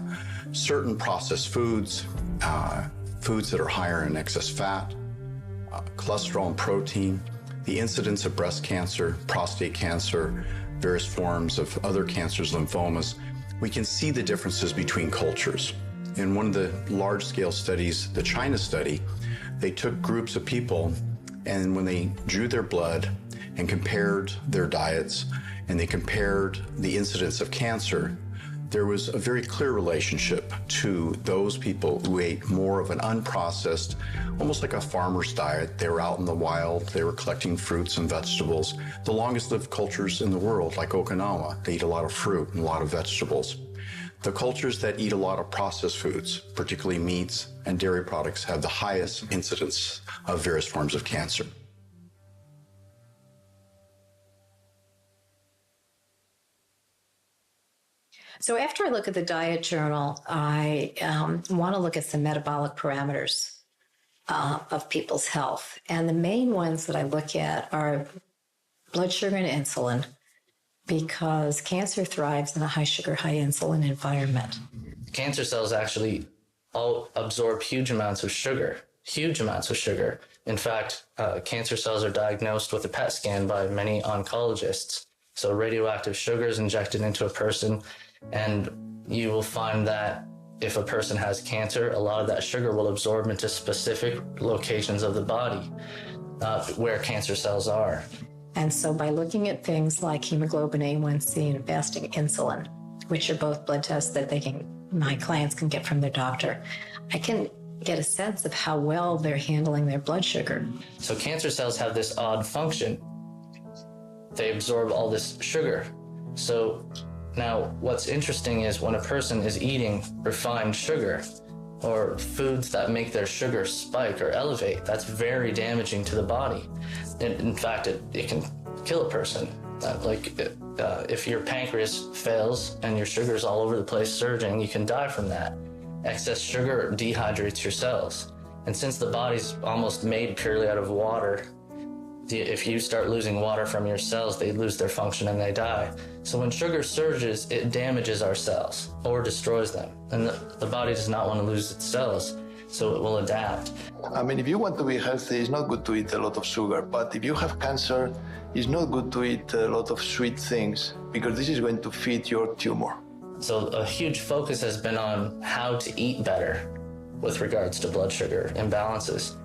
certain processed foods, foods that are higher in excess fat, cholesterol and protein, the incidence of breast cancer, prostate cancer, various forms of other cancers, lymphomas, we can see the differences between cultures. In one of the large-scale studies, the China study, they took groups of people, and when they drew their blood and compared their diets, and they compared the incidence of cancer, there was a very clear relationship to those people who ate more of an unprocessed, almost like a farmer's diet. They were out in the wild, they were collecting fruits and vegetables. The longest lived cultures in the world, like Okinawa, they eat a lot of fruit and a lot of vegetables. The cultures that eat a lot of processed foods, particularly meats and dairy products, have the highest incidence of various forms of cancer. So after I look at the diet journal, I want to look at some metabolic parameters of people's health. And the main ones that I look at are blood sugar and insulin, because cancer thrives in a high sugar, high insulin environment. Cancer cells actually all absorb huge amounts of sugar, huge amounts of sugar. In fact, cancer cells are diagnosed with a PET scan by many oncologists. So radioactive sugar is injected into a person, and you will find that if a person has cancer, a lot of that sugar will absorb into specific locations of the body where cancer cells are. And so by looking at things like hemoglobin A1C and fasting insulin, which are both blood tests that my clients can get from their doctor, I can get a sense of how well they're handling their blood sugar. So cancer cells have this odd function. They absorb all this sugar. So now what's interesting is when a person is eating refined sugar or foods that make their sugar spike or elevate, that's very damaging to the body. In fact, it can kill a person. If your pancreas fails and your sugar's all over the place surging, you can die from that. Excess sugar dehydrates your cells. And since the body's almost made purely out of water, if you start losing water from your cells, they lose their function and they die. So when sugar surges, it damages our cells or destroys them. And the body does not want to lose its cells, so it will adapt. I mean, if you want to be healthy, it's not good to eat a lot of sugar. But if you have cancer, it's not good to eat a lot of sweet things because this is going to feed your tumor. So a huge focus has been on how to eat better with regards to blood sugar imbalances.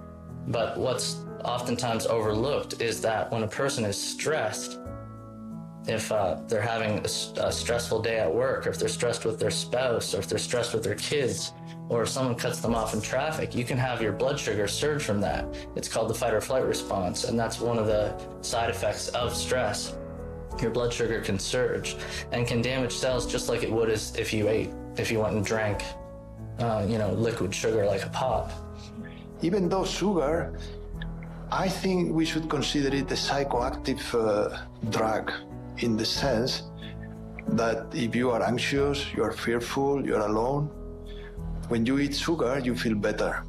But what's oftentimes overlooked is that when a person is stressed, if they're having a stressful day at work, or if they're stressed with their spouse, or if they're stressed with their kids, or if someone cuts them off in traffic, you can have your blood sugar surge from that. It's called the fight or flight response, and that's one of the side effects of stress. Your blood sugar can surge and can damage cells just like it would if you went and drank, liquid sugar like a pop. Even though sugar, I think we should consider it a psychoactive drug in the sense that if you are anxious, you are fearful, you're alone, when you eat sugar, you feel better.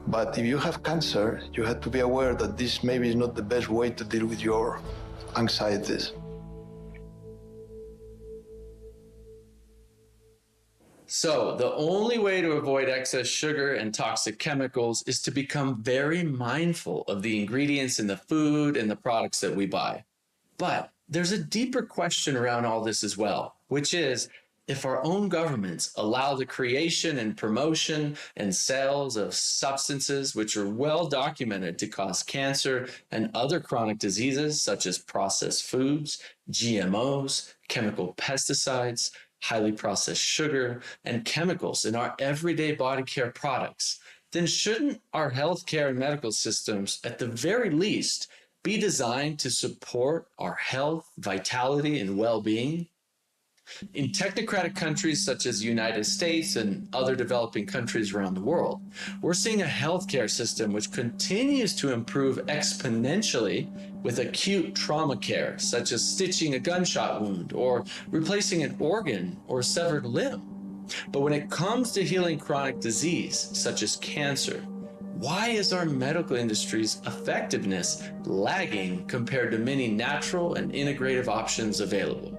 But if you have cancer, you have to be aware that this maybe is not the best way to deal with your anxieties. So the only way to avoid excess sugar and toxic chemicals is to become very mindful of the ingredients in the food and the products that we buy. But there's a deeper question around all this as well, which is, if our own governments allow the creation and promotion and sales of substances which are well documented to cause cancer and other chronic diseases such as processed foods, GMOs, chemical pesticides, highly processed sugar, and chemicals in our everyday body care products, then shouldn't our healthcare and medical systems, at the very least, be designed to support our health, vitality, and well-being? In technocratic countries such as the United States and other developing countries around the world, we're seeing a healthcare system which continues to improve exponentially with acute trauma care, such as stitching a gunshot wound or replacing an organ or severed limb. But when it comes to healing chronic disease, such as cancer, why is our medical industry's effectiveness lagging compared to many natural and integrative options available?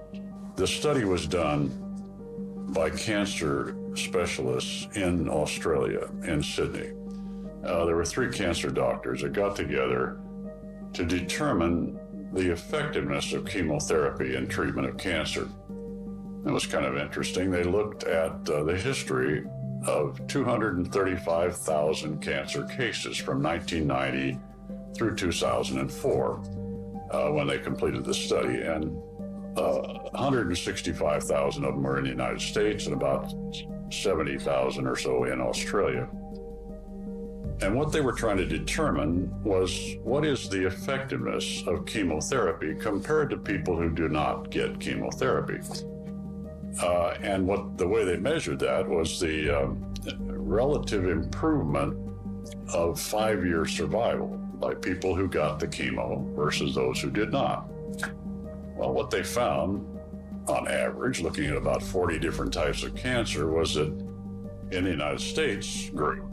The study was done by cancer specialists in Australia, in Sydney. There were 3 cancer doctors that got together to determine the effectiveness of chemotherapy in treatment of cancer. It was kind of interesting. They looked at the history of 235,000 cancer cases from 1990 through 2004 when they completed the study. And 165,000 of them were in the United States and about 70,000 or so in Australia. And what they were trying to determine was, what is the effectiveness of chemotherapy compared to people who do not get chemotherapy? And the way they measured that was the relative improvement of 5-year survival by people who got the chemo versus those who did not. Well, what they found, on average, looking at about 40 different types of cancer, was that in the United States group,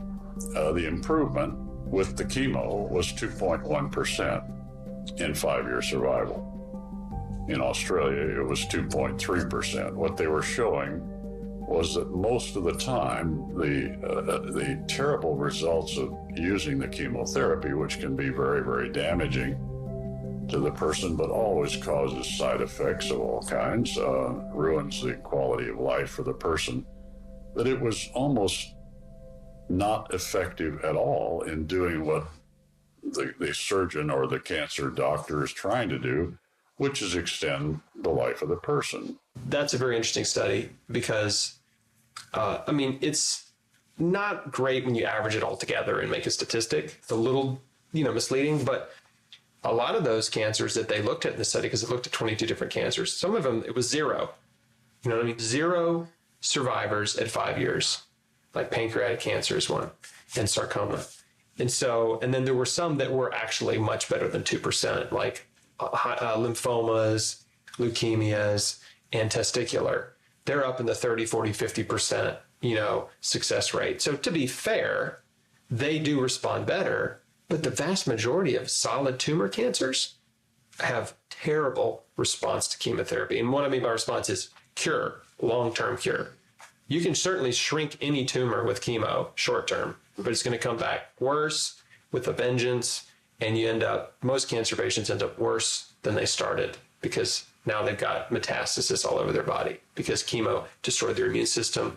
the improvement with the chemo was 2.1% in 5-year survival. In Australia, it was 2.3%. What they were showing was that most of the time, the terrible results of using the chemotherapy, which can be very, very damaging to the person, but always causes side effects of all kinds, ruins the quality of life for the person, that it was almost not effective at all in doing what the surgeon or the cancer doctor is trying to do, which is extend the life of the person. That's a very interesting study because, it's not great when you average it all together and make a statistic. It's a little, misleading, but a lot of those cancers that they looked at in the study, because it looked at 22 different cancers, some of them, it was 0. 0 survivors at 5 years, like pancreatic cancer is one, and sarcoma. And then there were some that were actually much better than 2%, like lymphomas, leukemias, and testicular. They're up in the 30, 40, 50%, success rate. So to be fair, they do respond better, but the vast majority of solid tumor cancers have terrible response to chemotherapy. And what I mean by response is cure, long-term cure. You can certainly shrink any tumor with chemo short-term, but it's going to come back worse with a vengeance. And most cancer patients end up worse than they started because now they've got metastasis all over their body because chemo destroyed their immune system,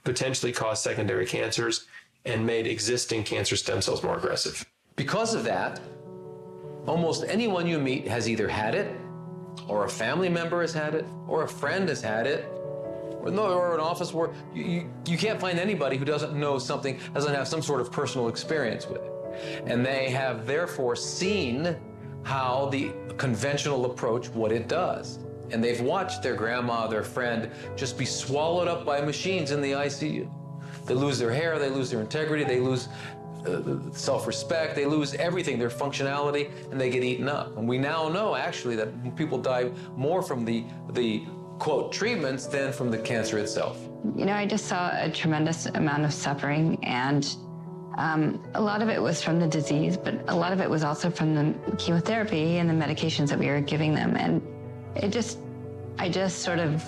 potentially caused secondary cancers, and made existing cancer stem cells more aggressive. Because of that, almost anyone you meet has either had it, or a family member has had it, or a friend has had it, or an office where you can't find anybody who doesn't know something, doesn't have some sort of personal experience with it. And they have therefore seen how the conventional approach, what it does. And they've watched their grandma, their friend, just be swallowed up by machines in the ICU. They lose their hair, they lose their integrity, they lose self-respect, they lose everything, their functionality, and they get eaten up. And we now know actually that people die more from the quote treatments than from the cancer itself. I just saw a tremendous amount of suffering, and a lot of it was from the disease, but a lot of it was also from the chemotherapy and the medications that we were giving them. And I just sort of,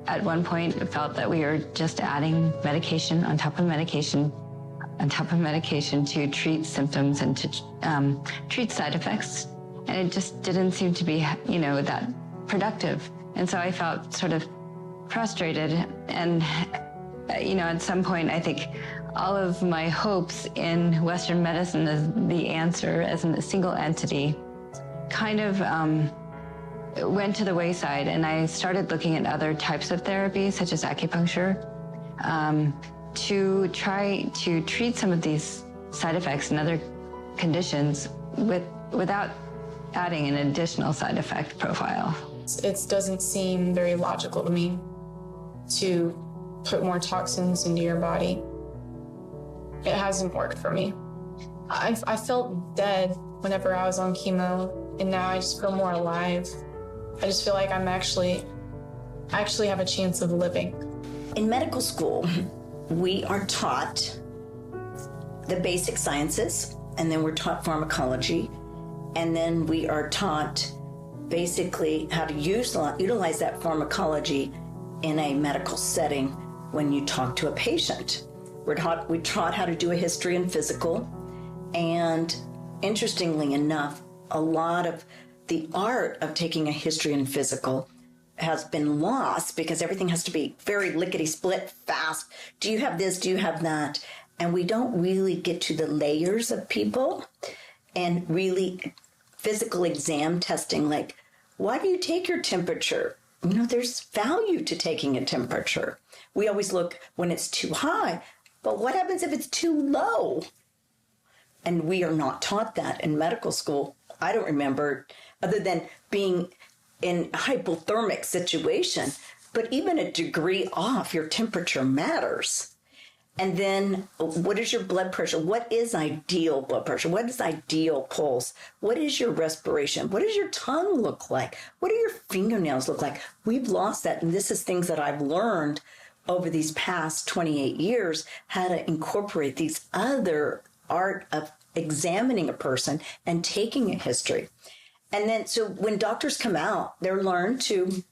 at one point, felt that we were just adding medication on top of medication on top of medication to treat symptoms and to treat side effects. And it just didn't seem to be, that productive. And so I felt sort of frustrated. And, at some point, I think all of my hopes in Western medicine as the answer, as a single entity, kind of went to the wayside. And I started looking at other types of therapy, such as acupuncture, to try to treat some of these side effects and other conditions without adding an additional side effect profile. It doesn't seem very logical to me to put more toxins into your body. It hasn't worked for me. I felt dead whenever I was on chemo, and now I just feel more alive. I just feel like I actually have a chance of living. In medical school, we are taught the basic sciences, and then we're taught pharmacology, and then we are taught basically how to utilize that pharmacology in a medical setting when you talk to a patient. We taught how to do a history and physical, and interestingly enough, a lot of the art of taking a history and physical has been lost because everything has to be very lickety-split, fast. Do you have this? Do you have that? And we don't really get to the layers of people and really physical exam testing, like, why do you take your temperature? There's value to taking a temperature. We always look when it's too high, but what happens if it's too low? And we are not taught that in medical school. I don't remember, other than being in a hypothermic situation, but even a degree off, your temperature matters. And then what is your blood pressure? What is ideal blood pressure? What is ideal pulse? What is your respiration? What does your tongue look like? What do your fingernails look like? We've lost that. And this is things that I've learned over these past 28 years, how to incorporate these other art of examining a person and taking a history. And then, so when doctors come out, they're learned to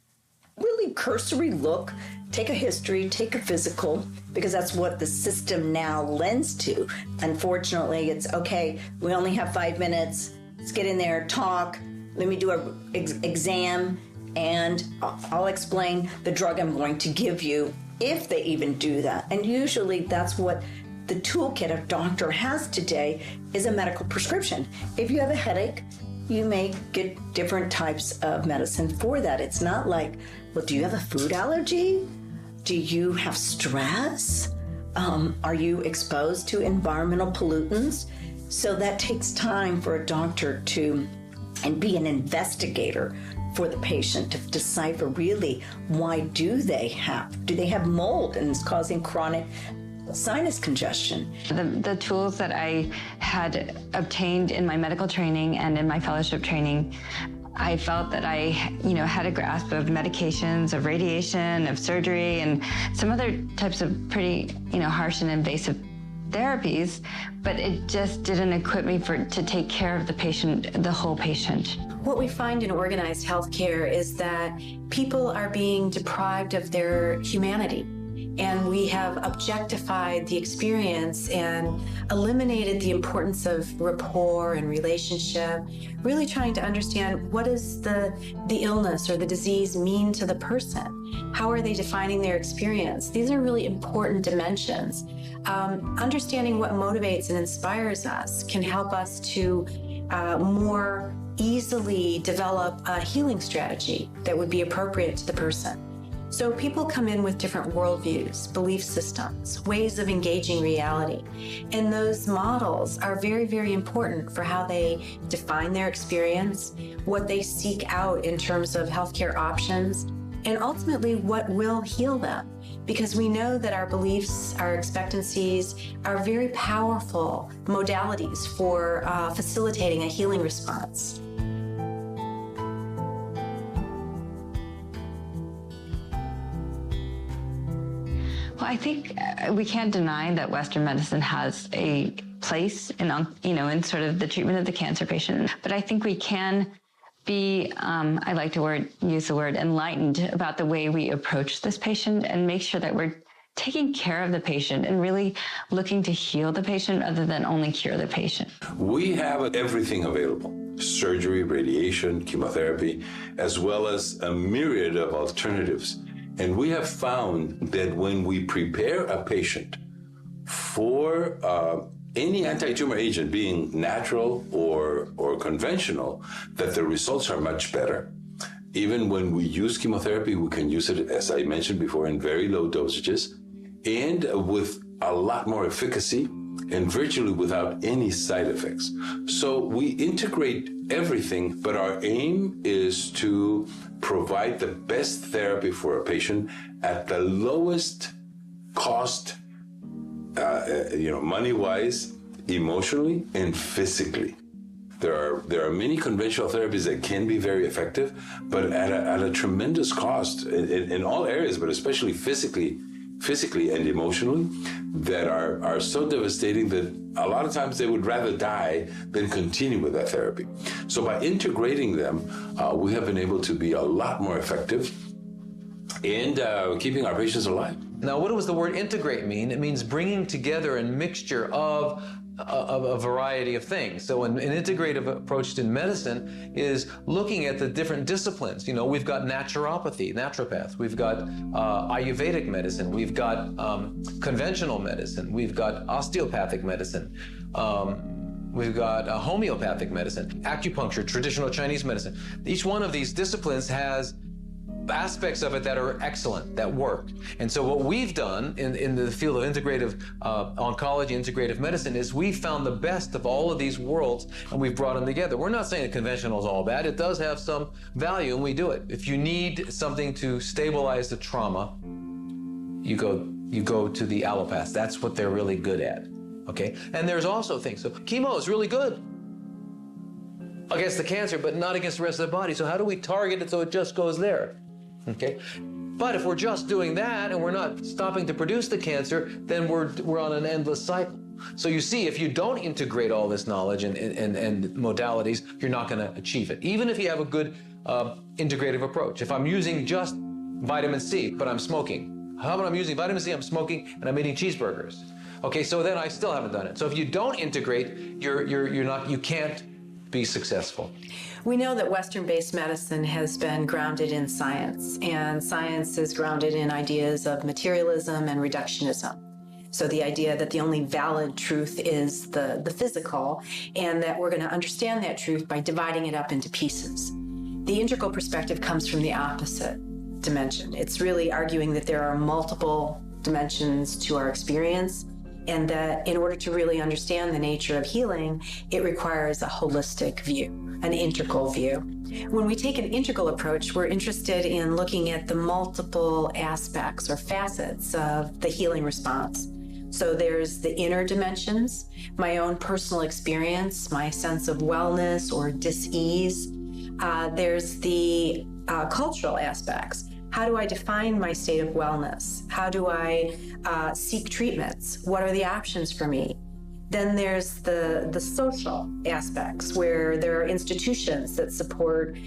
really cursory look, take a history, take a physical, because that's what the system now lends to. Unfortunately, it's okay, we only have 5 minutes, let's get in there, talk, let me do an exam, and I'll explain the drug I'm going to give you, if they even do that. And usually that's what the toolkit a doctor has today is a medical prescription. If you have a headache, you may get different types of medicine for that. It's not like, well, do you have a food allergy? Do you have stress? Are you exposed to environmental pollutants? So that takes time for a doctor to be an investigator for the patient to decipher really why do they have mold and it's causing chronic sinus congestion. The tools that I had obtained in my medical training and in my fellowship training I felt that I, had a grasp of medications, of radiation, of surgery, and some other types of pretty, harsh and invasive therapies, but it just didn't equip me to take care of the patient, the whole patient. What we find in organized healthcare is that people are being deprived of their humanity. And we have objectified the experience and eliminated the importance of rapport and relationship, really trying to understand what does the illness or the disease mean to the person? How are they defining their experience? These are really important dimensions. Understanding what motivates and inspires us can help us to more easily develop a healing strategy that would be appropriate to the person. So people come in with different worldviews, belief systems, ways of engaging reality. And those models are very, very important for how they define their experience, what they seek out in terms of healthcare options, and ultimately what will heal them. Because we know that our beliefs, our expectancies are very powerful modalities for facilitating a healing response. Well, I think we can't deny that Western medicine has a place in, in sort of the treatment of the cancer patient. But I think we can be, I like to use the word enlightened about the way we approach this patient and make sure that we're taking care of the patient and really looking to heal the patient rather than only cure the patient. We have everything available: surgery, radiation, chemotherapy, as well as a myriad of alternatives. And we have found that when we prepare a patient for any anti-tumor agent, being natural or conventional, that the results are much better. Even when we use chemotherapy, we can use it, as I mentioned before, in very low dosages and with a lot more efficacy and virtually without any side effects. So we integrate everything, but our aim is to provide the best therapy for a patient at the lowest cost, money-wise, emotionally, and physically. There are many conventional therapies that can be very effective, but at a tremendous cost in all areas, but especially physically and emotionally, that are so devastating that a lot of times they would rather die than continue with that therapy. So by integrating them, we have been able to be a lot more effective in keeping our patients alive. Now, what does the word integrate mean? It means bringing together a mixture of a variety of things. So an integrative approach in medicine is looking at the different disciplines. We've got naturopath, we've got Ayurvedic medicine, we've got conventional medicine, we've got osteopathic medicine, we've got homeopathic medicine, acupuncture, traditional Chinese medicine. Each one of these disciplines has aspects of it that are excellent, that work. And so what we've done in the field of integrative oncology, integrative medicine, is we've found the best of all of these worlds and we've brought them together. We're not saying that conventional is all bad. It does have some value and we do it. If you need something to stabilize the trauma, you go to the allopaths. That's what they're really good at, okay? And there's also things. So chemo is really good against the cancer, but not against the rest of the body. So how do we target it so it just goes there? Okay, but if we're just doing that and we're not stopping to produce the cancer, then we're on an endless cycle. So you see, if you don't integrate all this knowledge and modalities, you're not going to achieve it. Even if you have a good integrative approach. If I'm using just vitamin C, but I'm smoking. How about I'm using vitamin C, I'm smoking, and I'm eating cheeseburgers? Okay, so then I still haven't done it. So if you don't integrate, you can't be successful. We know that Western-based medicine has been grounded in science, and science is grounded in ideas of materialism and reductionism. So the idea that the only valid truth is the physical, and that we're going to understand that truth by dividing it up into pieces. The integral perspective comes from the opposite dimension. It's really arguing that there are multiple dimensions to our experience, and that in order to really understand the nature of healing, it requires a holistic view, an integral view. When we take an integral approach, we're interested in looking at the multiple aspects or facets of the healing response. So there's the inner dimensions, my own personal experience, my sense of wellness or dis-ease, There's the cultural aspects. How do I define my state of wellness? How do I seek treatments? What are the options for me? Then there's the social aspects, where there are institutions that support,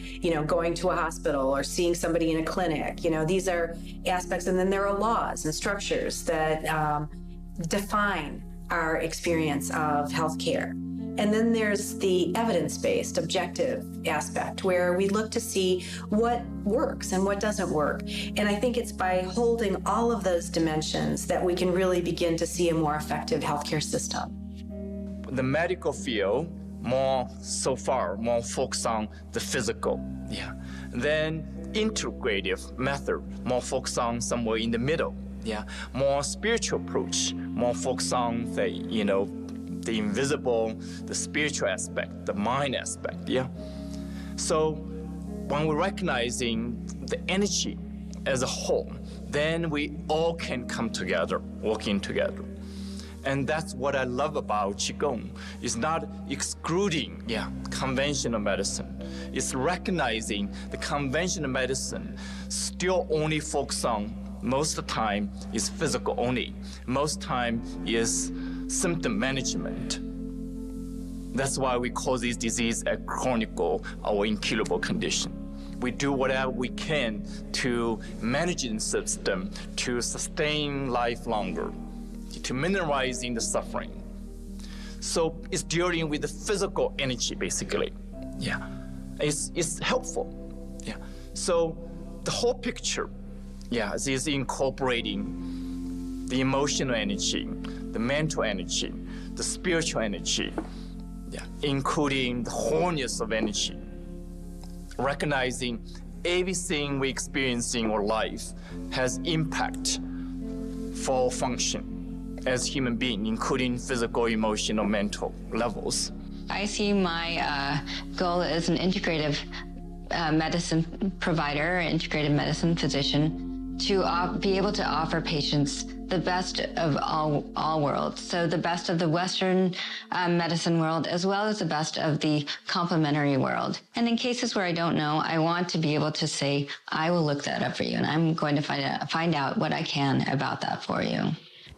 going to a hospital or seeing somebody in a clinic. These are aspects. And then there are laws and structures that define our experience of healthcare. And then there's the evidence-based, objective aspect, where we look to see what works and what doesn't work. And I think it's by holding all of those dimensions that we can really begin to see a more effective healthcare system. The medical field, more focused on the physical. Yeah. Then integrative method, more focused on somewhere in the middle. Yeah. More spiritual approach, more focused on the invisible, the spiritual aspect, the mind aspect, yeah? So when we're recognizing the energy as a whole, then we all can come together, working together. And that's what I love about Qigong. It's not excluding, conventional medicine. It's recognizing the conventional medicine still only focus on, most of the time, is physical only. Most time is symptom management. That's why we call this disease a chronic or incurable condition. We do whatever we can to manage the system, to sustain life longer, to minimizing the suffering. So it's dealing with the physical energy, basically. Yeah, it's helpful. Yeah, so the whole picture, is incorporating the emotional energy, the mental energy, the spiritual energy, including the wholeness of energy, recognizing everything we experience in our life has impact for function as human beings, including physical, emotional, mental levels. I see my goal as an integrative medicine provider, integrative medicine physician, to be able to offer patients the best of all worlds. So the best of the Western medicine world, as well as the best of the complementary world. And in cases where I don't know, I want to be able to say, I will look that up for you, and I'm going to find out what I can about that for you.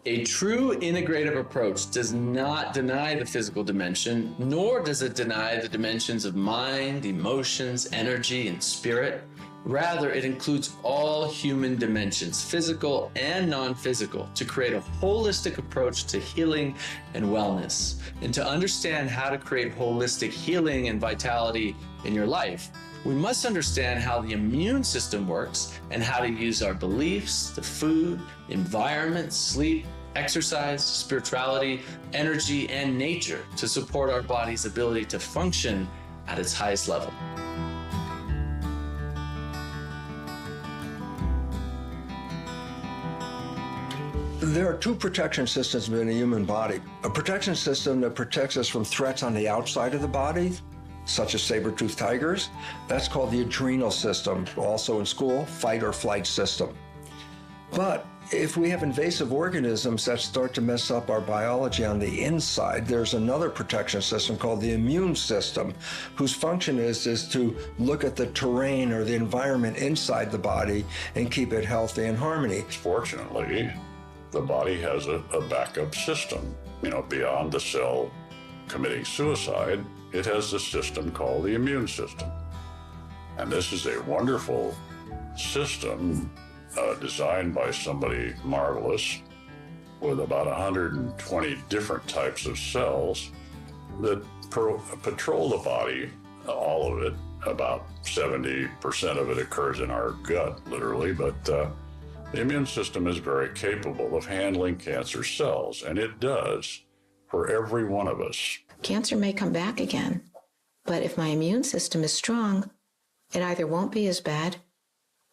A true integrative approach does not deny the physical dimension, nor does it deny the dimensions of mind, emotions, energy, and spirit. Rather, it includes all human dimensions, physical and non-physical, to create a holistic approach to healing and wellness. And to understand how to create holistic healing and vitality in your life, we must understand how the immune system works and how to use our beliefs, the food, environment, sleep, exercise, spirituality, energy, and nature to support our body's ability to function at its highest level. There are two protection systems in the human body. A protection system that protects us from threats on the outside of the body, such as saber-toothed tigers. That's called the adrenal system, also in school, fight or flight system. But if we have invasive organisms that start to mess up our biology on the inside, there's another protection system called the immune system, whose function is to look at the terrain or the environment inside the body and keep it healthy and harmony. Fortunately, the body has a backup system. Beyond the cell committing suicide, it has a system called the immune system. And this is a wonderful system designed by somebody marvelous with about 120 different types of cells that patrol the body, all of it. About 70% of it occurs in our gut, literally, but the immune system is very capable of handling cancer cells, and it does for every one of us. Cancer may come back again, but if my immune system is strong, it either won't be as bad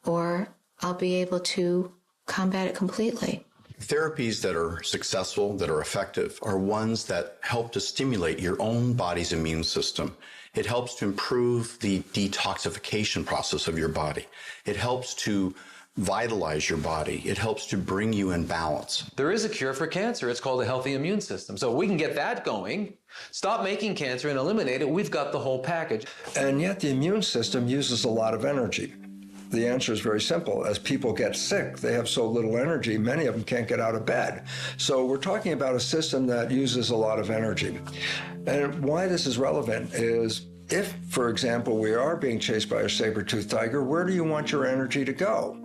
or I'll be able to combat it completely. Therapies that are successful, that are effective, are ones that help to stimulate your own body's immune system. It helps to improve the detoxification process of your body. It helps to vitalize your body. It helps to bring you in balance. There is a cure for cancer. It's called a healthy immune system. So we can get that going, stop making cancer and eliminate it. We've got the whole package. And yet the immune system uses a lot of energy. The answer is very simple. As people get sick, they have so little energy, many of them can't get out of bed. So we're talking about a system that uses a lot of energy. And why this is relevant is if, for example, we are being chased by a saber-toothed tiger, where do you want your energy to go?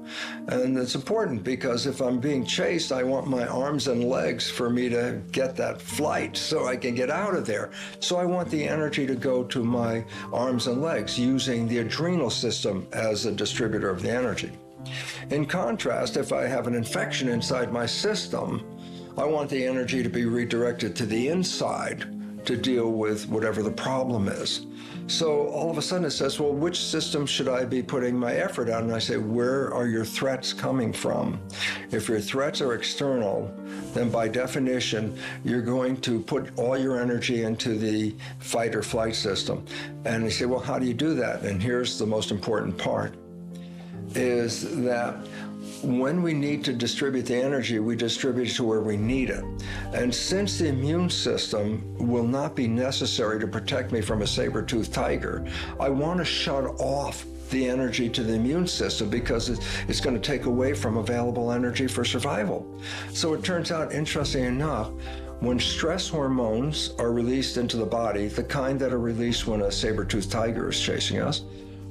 And it's important because if I'm being chased, I want my arms and legs for me to get that flight so I can get out of there. So I want the energy to go to my arms and legs using the adrenal system as a distributor of the energy. In contrast, if I have an infection inside my system, I want the energy to be redirected to the inside to deal with whatever the problem is. So all of a sudden it says, well, which system should I be putting my effort on? And I say, where are your threats coming from? If your threats are external, then by definition, you're going to put all your energy into the fight or flight system. And they say, well, how do you do that? And here's the most important part, is that when we need to distribute the energy, we distribute it to where we need it. And since the immune system will not be necessary to protect me from a saber-toothed tiger, I want to shut off the energy to the immune system because it's going to take away from available energy for survival. So it turns out, interesting enough, when stress hormones are released into the body, the kind that are released when a saber-toothed tiger is chasing us,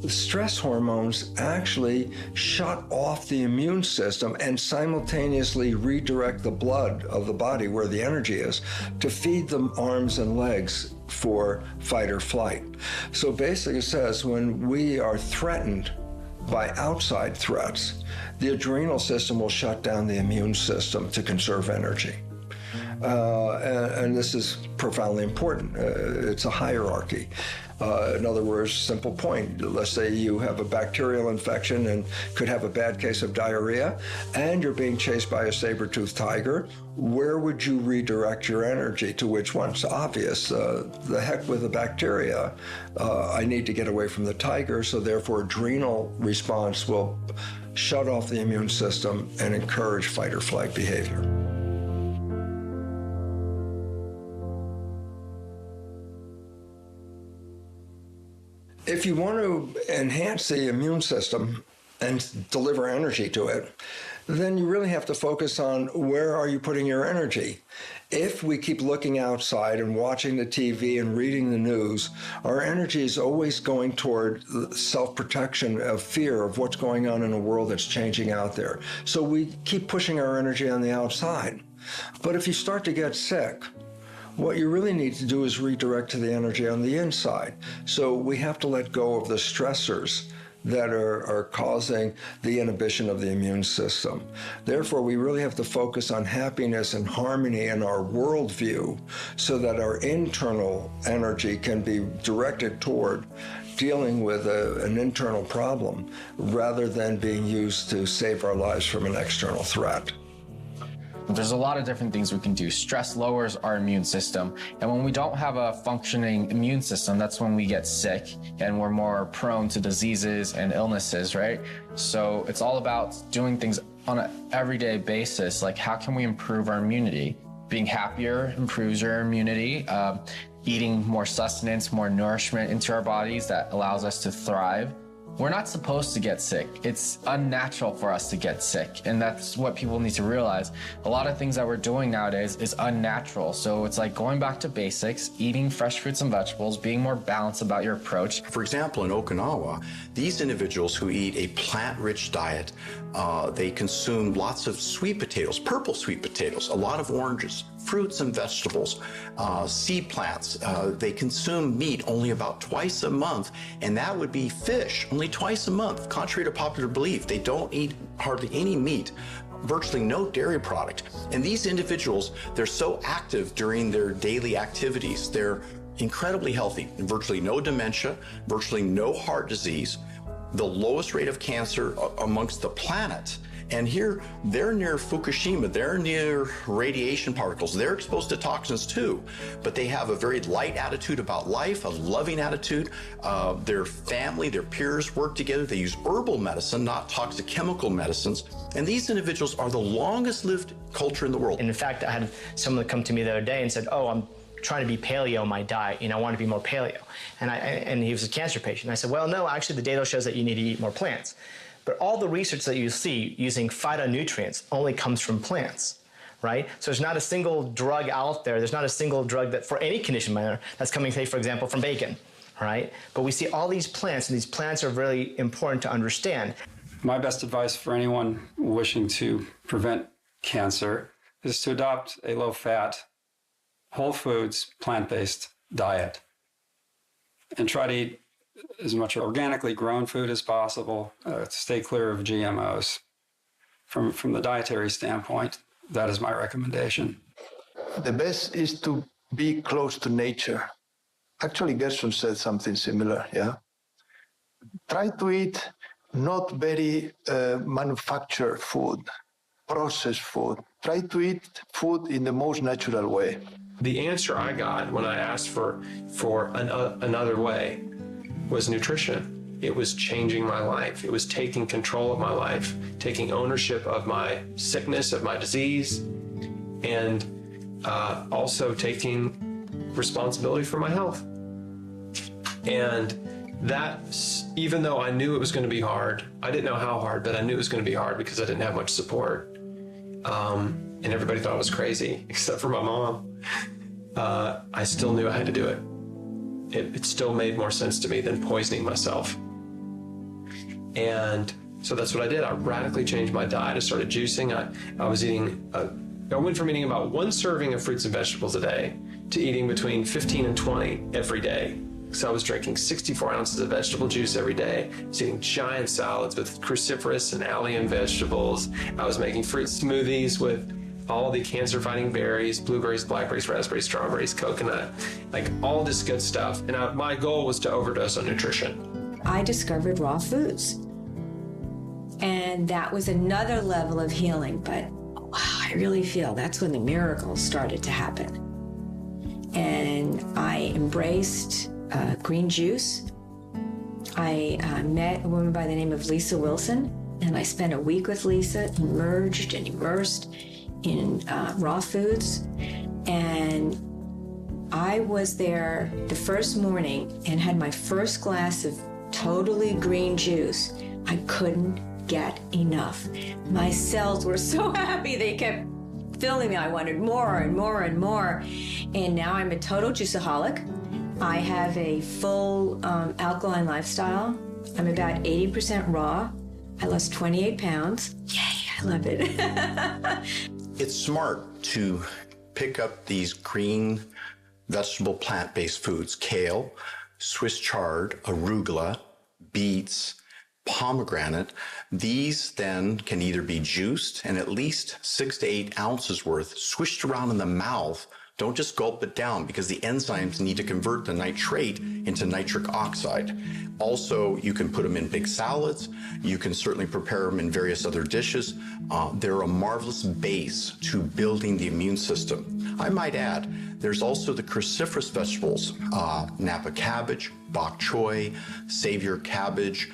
the stress hormones actually shut off the immune system and simultaneously redirect the blood of the body where the energy is to feed the arms and legs for fight or flight. So basically it says when we are threatened by outside threats, the adrenal system will shut down the immune system to conserve energy. And this is profoundly important. It's a hierarchy. In other words, simple point. Let's say you have a bacterial infection and could have a bad case of diarrhea, and you're being chased by a saber-toothed tiger. Where would you redirect your energy to? Which one? It's obvious. The heck with the bacteria. I need to get away from the tiger, so therefore adrenal response will shut off the immune system and encourage fight or flight behavior. If you want to enhance the immune system and deliver energy to it, then you really have to focus on where are you putting your energy. If we keep looking outside and watching the TV and reading the news, our energy is always going toward self-protection of fear of what's going on in a world that's changing out there. So we keep pushing our energy on the outside. But if you start to get sick, what you really need to do is redirect to the energy on the inside. So we have to let go of the stressors that are causing the inhibition of the immune system. Therefore, we really have to focus on happiness and harmony in our worldview so that our internal energy can be directed toward dealing with an internal problem rather than being used to save our lives from an external threat. There's a lot of different things we can do. Stress lowers our immune system. And when we don't have a functioning immune system, that's when we get sick and we're more prone to diseases and illnesses, right? So it's all about doing things on an everyday basis. Like, how can we improve our immunity? Being happier improves your immunity. Eating more sustenance, more nourishment into our bodies that allows us to thrive. We're not supposed to get sick. It's unnatural for us to get sick. And that's what people need to realize. A lot of things that we're doing nowadays is unnatural. So it's like going back to basics, eating fresh fruits and vegetables, being more balanced about your approach. For example, in Okinawa, these individuals who eat a plant-rich diet, they consume lots of sweet potatoes, purple sweet potatoes, a lot of oranges, fruits and vegetables, seed plants. They consume meat only about twice a month, and that would be fish, only twice a month. Contrary to popular belief, they don't eat hardly any meat, virtually no dairy product. And these individuals, they're so active during their daily activities. They're incredibly healthy, virtually no dementia, virtually no heart disease, the lowest rate of cancer amongst the planet. And here, they're near Fukushima, they're near radiation particles, they're exposed to toxins too, but they have a very light attitude about life, a loving attitude. Their family, their peers work together. They use herbal medicine, not toxic chemical medicines. And these individuals are the longest lived culture in the world. And in fact, I had someone come to me the other day and said, oh, I'm trying to be paleo my diet, I want to be more paleo. And he was a cancer patient. I said, well, no, actually the data shows that you need to eat more plants. But all the research that you see using phytonutrients only comes from plants, right? So there's not a single drug out there, there's not a single drug that for any condition matter that's coming, say, for example, from bacon, right? But we see all these plants, and these plants are really important to understand. My best advice for anyone wishing to prevent cancer is to adopt a low-fat, whole foods, plant-based diet and try to eat as much organically grown food as possible, stay clear of GMOs. From the dietary standpoint, that is my recommendation. The best is to be close to nature. Actually, Gerson said something similar, yeah? Try to eat not very manufactured food, processed food. Try to eat food in the most natural way. The answer I got when I asked for another way was nutrition. It was changing my life. It was taking control of my life, taking ownership of my sickness, of my disease, and also taking responsibility for my health. And that, even though I knew it was going to be hard, I didn't know how hard, but I knew it was going to be hard because I didn't have much support. And everybody thought I was crazy, except for my mom. I still knew I had to do it. It still made more sense to me than poisoning myself. And so that's what I did. I radically changed my diet. I started juicing. I went from eating about 1 serving of fruits and vegetables a day to eating between 15 and 20 every day. So I was drinking 64 ounces of vegetable juice every day. I was eating giant salads with cruciferous and allium vegetables. I was making fruit smoothies with all the cancer-fighting berries, blueberries, blackberries, raspberries, strawberries, coconut, like all this good stuff. And my goal was to overdose on nutrition. I discovered raw foods. And that was another level of healing. But wow, I really feel that's when the miracles started to happen. And I embraced green juice. I met a woman by the name of Lisa Wilson, and I spent a week with Lisa, immersed in raw foods. And I was there the first morning and had my first glass of totally green juice. I couldn't get enough. My cells were so happy. They kept filling me. I wanted more and more and more. And now I'm a total juiceaholic. I have a full alkaline lifestyle. I'm about 80% raw. I lost 28 pounds. Yay, I love it. It's smart to pick up these green vegetable plant-based foods, kale, Swiss chard, arugula, beets, pomegranate. These then can either be juiced and at least 6 to 8 ounces worth swished around in the mouth. Don't just gulp it down because the enzymes need to convert the nitrate into nitric oxide. Also, you can put them in big salads. You can certainly prepare them in various other dishes. They're a marvelous base to building the immune system. I might add, there's also the cruciferous vegetables, Napa cabbage, bok choy, savior cabbage,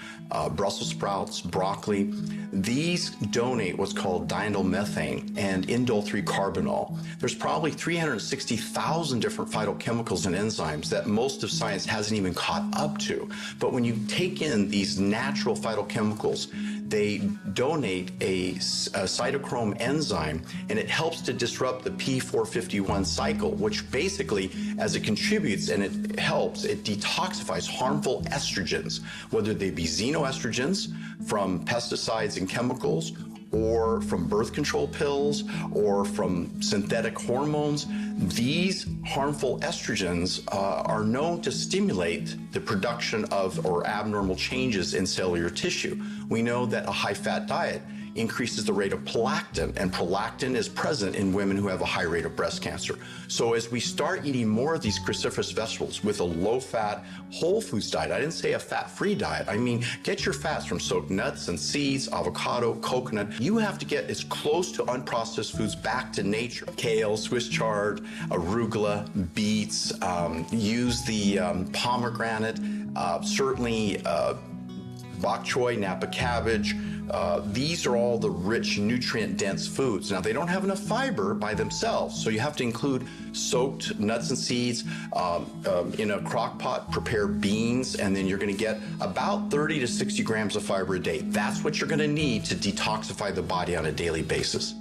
Brussels sprouts, broccoli. These donate what's called diindolylmethane and indole 3-carbinol. There's probably 360,000 different phytochemicals and enzymes that most of science hasn't even caught up to. But when you take in these natural phytochemicals, they donate a cytochrome enzyme, and it helps to disrupt the P451 cycle, which basically, as it contributes and it helps, it detoxifies harmful estrogens, whether they be xenoestrogens from pesticides and chemicals, or from birth control pills, or from synthetic hormones. These harmful estrogens are known to stimulate the production of or abnormal changes in cellular tissue. We know that a high-fat diet increases the rate of prolactin, and prolactin is present in women who have a high rate of breast cancer. So as we start eating more of these cruciferous vegetables with a low-fat, whole foods diet, I didn't say a fat-free diet, I mean get your fats from soaked nuts and seeds, avocado, coconut. You have to get as close to unprocessed foods back to nature. Kale, Swiss chard, arugula, beets, use the pomegranate, certainly bok choy, Napa cabbage. These are all the rich, nutrient-dense foods. Now, they don't have enough fiber by themselves, so you have to include soaked nuts and seeds in a crock pot, prepare beans, and then you're going to get about 30 to 60 grams of fiber a day. That's what you're going to need to detoxify the body on a daily basis.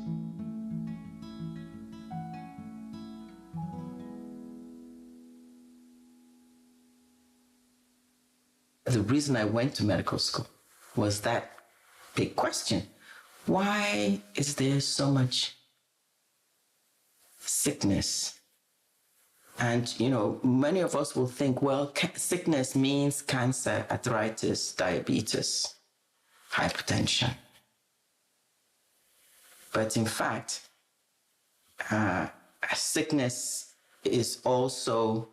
The reason I went to medical school was that big question. Why is there so much sickness? And, you know, many of us will think, well, sickness means cancer, arthritis, diabetes, hypertension. But in fact, sickness is also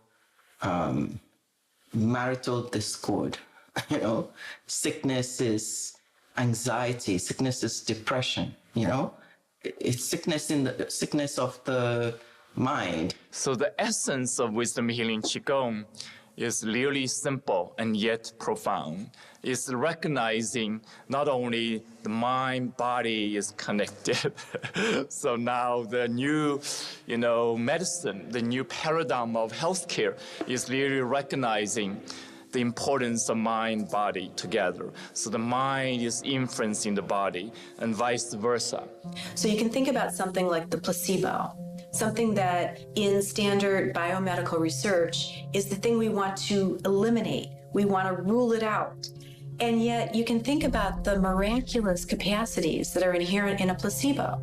marital discord. You know, sickness is anxiety, sickness is depression, you know, it's sickness in the sickness of the mind. So the essence of wisdom healing Qigong is really simple and yet profound. It's recognizing not only the mind, body is connected. So now the new, medicine, the new paradigm of healthcare is really recognizing the importance of mind, body together. So the mind is influencing the body and vice versa. So you can think about something like the placebo, something that in standard biomedical research is the thing we want to eliminate. We want to rule it out. And yet you can think about the miraculous capacities that are inherent in a placebo.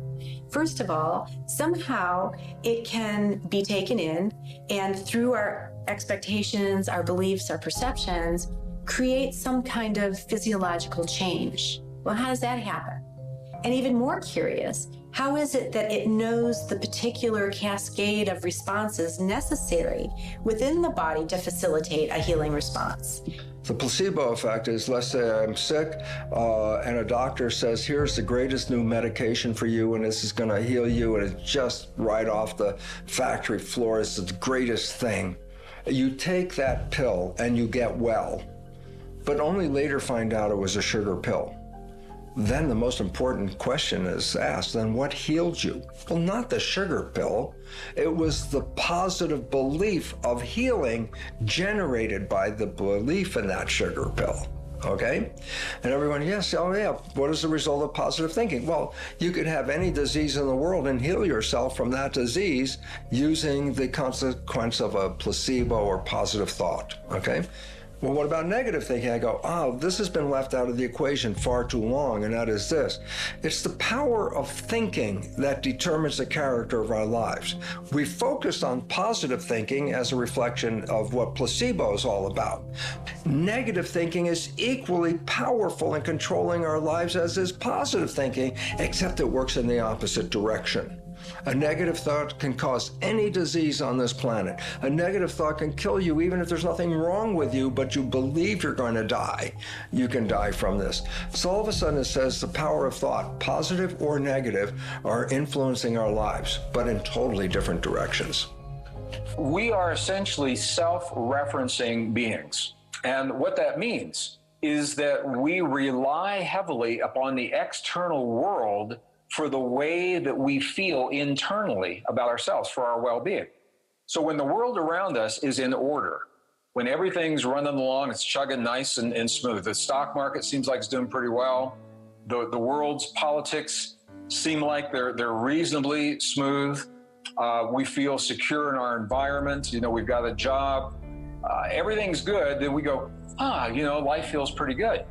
First of all, somehow it can be taken in and through our expectations, our beliefs, our perceptions, create some kind of physiological change. Well, how does that happen? And even more curious, how is it that it knows the particular cascade of responses necessary within the body to facilitate a healing response? The placebo effect is, let's say I'm sick and a doctor says, here's the greatest new medication for you and this is going to heal you, and it's just right off the factory floor. It's the greatest thing. You take that pill and you get well, but only later find out it was a sugar pill. Then the most important question is asked, then what healed you? Well, not the sugar pill. It was the positive belief of healing generated by the belief in that sugar pill. Okay? And everyone, yes, oh yeah, what is the result of positive thinking? Well, you could have any disease in the world and heal yourself from that disease using the consequence of a placebo or positive thought. Okay? Well, what about negative thinking? I go, oh, this has been left out of the equation far too long, and that is this. It's the power of thinking that determines the character of our lives. We focused on positive thinking as a reflection of what placebo is all about. Negative thinking is equally powerful in controlling our lives as is positive thinking, except it works in the opposite direction. A negative thought can cause any disease on this planet. A negative thought can kill you even if there's nothing wrong with you, but you believe you're going to die. You can die from this. So all of a sudden it says the power of thought, positive or negative, are influencing our lives, but in totally different directions. We are essentially self-referencing beings. And what that means is that we rely heavily upon the external world for the way that we feel internally about ourselves, for our well-being. So when the world around us is in order, when everything's running along, it's chugging nice and smooth, the stock market seems like it's doing pretty well, the world's politics seem like they're reasonably smooth, we feel secure in our environment, we've got a job, everything's good, then we go, life feels pretty good.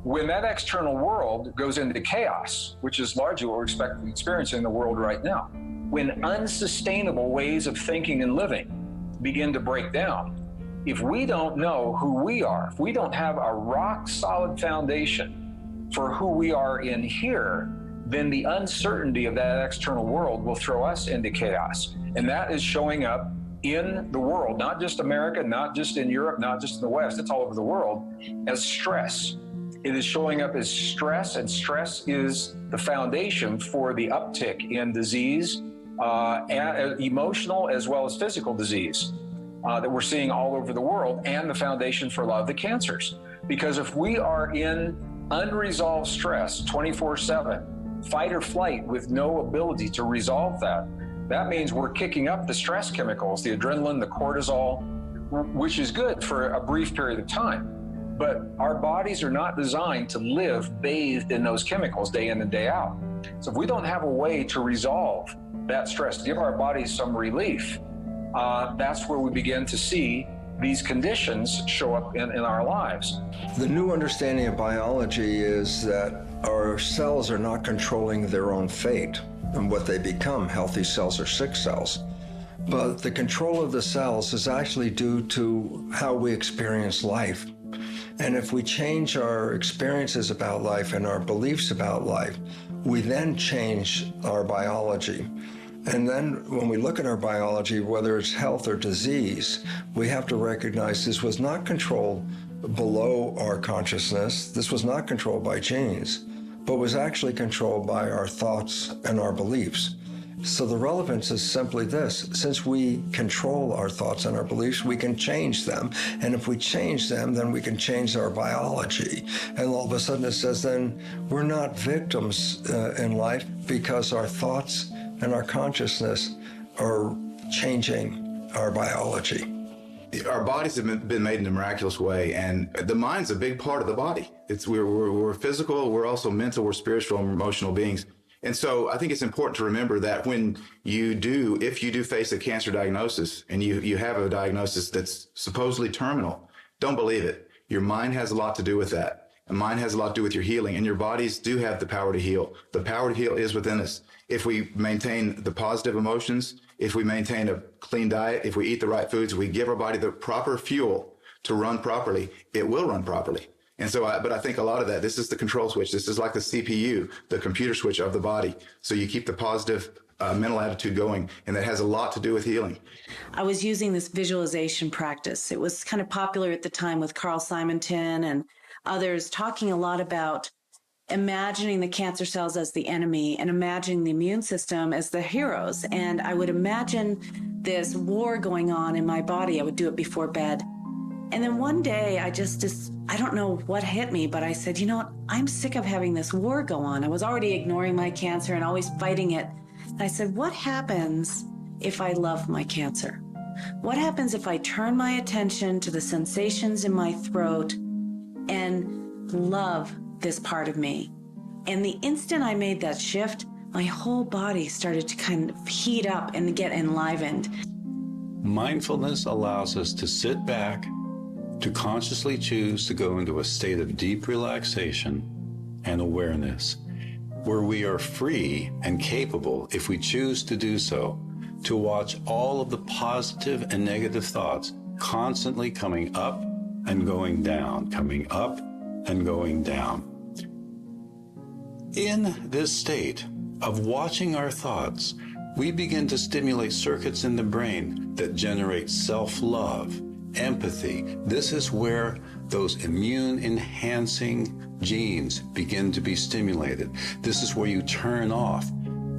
When that external world goes into chaos, which is largely what we're experiencing in the world right now, when unsustainable ways of thinking and living begin to break down, if we don't know who we are, if we don't have a rock solid foundation for who we are in here, then the uncertainty of that external world will throw us into chaos. And that is showing up in the world, not just America, not just in Europe, not just in the West, it's all over the world, as stress. It is showing up as stress, and stress is the foundation for the uptick in disease, emotional as well as physical disease that we're seeing all over the world, and the foundation for a lot of the cancers. Because if we are in unresolved stress 24/7, fight or flight with no ability to resolve that, that means we're kicking up the stress chemicals, the adrenaline, the cortisol, which is good for a brief period of time. But our bodies are not designed to live bathed in those chemicals day in and day out. So if we don't have a way to resolve that stress, to give our bodies some relief, that's where we begin to see these conditions show up in our lives. The new understanding of biology is that our cells are not controlling their own fate and what they become, healthy cells or sick cells. But the control of the cells is actually due to how we experience life. And if we change our experiences about life and our beliefs about life, we then change our biology. And then when we look at our biology, whether it's health or disease, we have to recognize this was not controlled below our consciousness. This was not controlled by genes, but was actually controlled by our thoughts and our beliefs. So the relevance is simply this: since we control our thoughts and our beliefs, we can change them. And if we change them, then we can change our biology. And all of a sudden it says then we're not victims in life because our thoughts and our consciousness are changing our biology. Our bodies have been made in a miraculous way, and the mind's a big part of the body. We're physical, we're also mental, we're spiritual and emotional beings. And so I think it's important to remember that when if you do face a cancer diagnosis and you have a diagnosis that's supposedly terminal, don't believe it. Your mind has a lot to do with that. And mind has a lot to do with your healing, and your bodies do have the power to heal. The power to heal is within us. If we maintain the positive emotions, if we maintain a clean diet, if we eat the right foods, we give our body the proper fuel to run properly, it will run properly. And so, but I think a lot of that, this is the control switch. This is like the CPU, the computer switch of the body. So you keep the positive mental attitude going, and that has a lot to do with healing. I was using this visualization practice. It was kind of popular at the time with Carl Simonton and others, talking a lot about imagining the cancer cells as the enemy and imagining the immune system as the heroes. And I would imagine this war going on in my body. I would do it before bed. And then one day I don't know what hit me, but I said, you know what? I'm sick of having this war go on. I was already ignoring my cancer and always fighting it. And I said, what happens if I love my cancer? What happens if I turn my attention to the sensations in my throat and love this part of me? And the instant I made that shift, my whole body started to kind of heat up and get enlivened. Mindfulness allows us to sit back, to consciously choose to go into a state of deep relaxation and awareness, where we are free and capable, if we choose to do so, to watch all of the positive and negative thoughts constantly coming up and going down, coming up and going down. In this state of watching our thoughts, we begin to stimulate circuits in the brain that generate self-love, empathy. This is where those immune-enhancing genes begin to be stimulated. This is where you turn off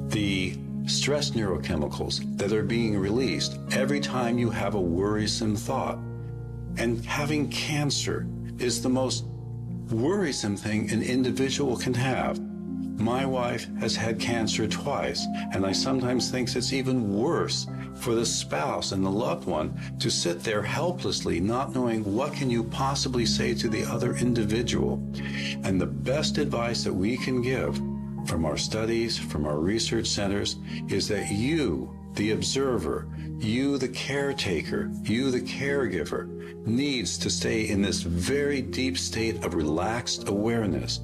the stress neurochemicals that are being released every time you have a worrisome thought. And having cancer is the most worrisome thing an individual can have. My wife has had cancer twice, and I sometimes think it's even worse for the spouse and the loved one to sit there helplessly, not knowing what can you possibly say to the other individual. And the best advice that we can give from our studies, from our research centers, is that you, the observer, you, the caretaker, you, the caregiver, needs to stay in this very deep state of relaxed awareness,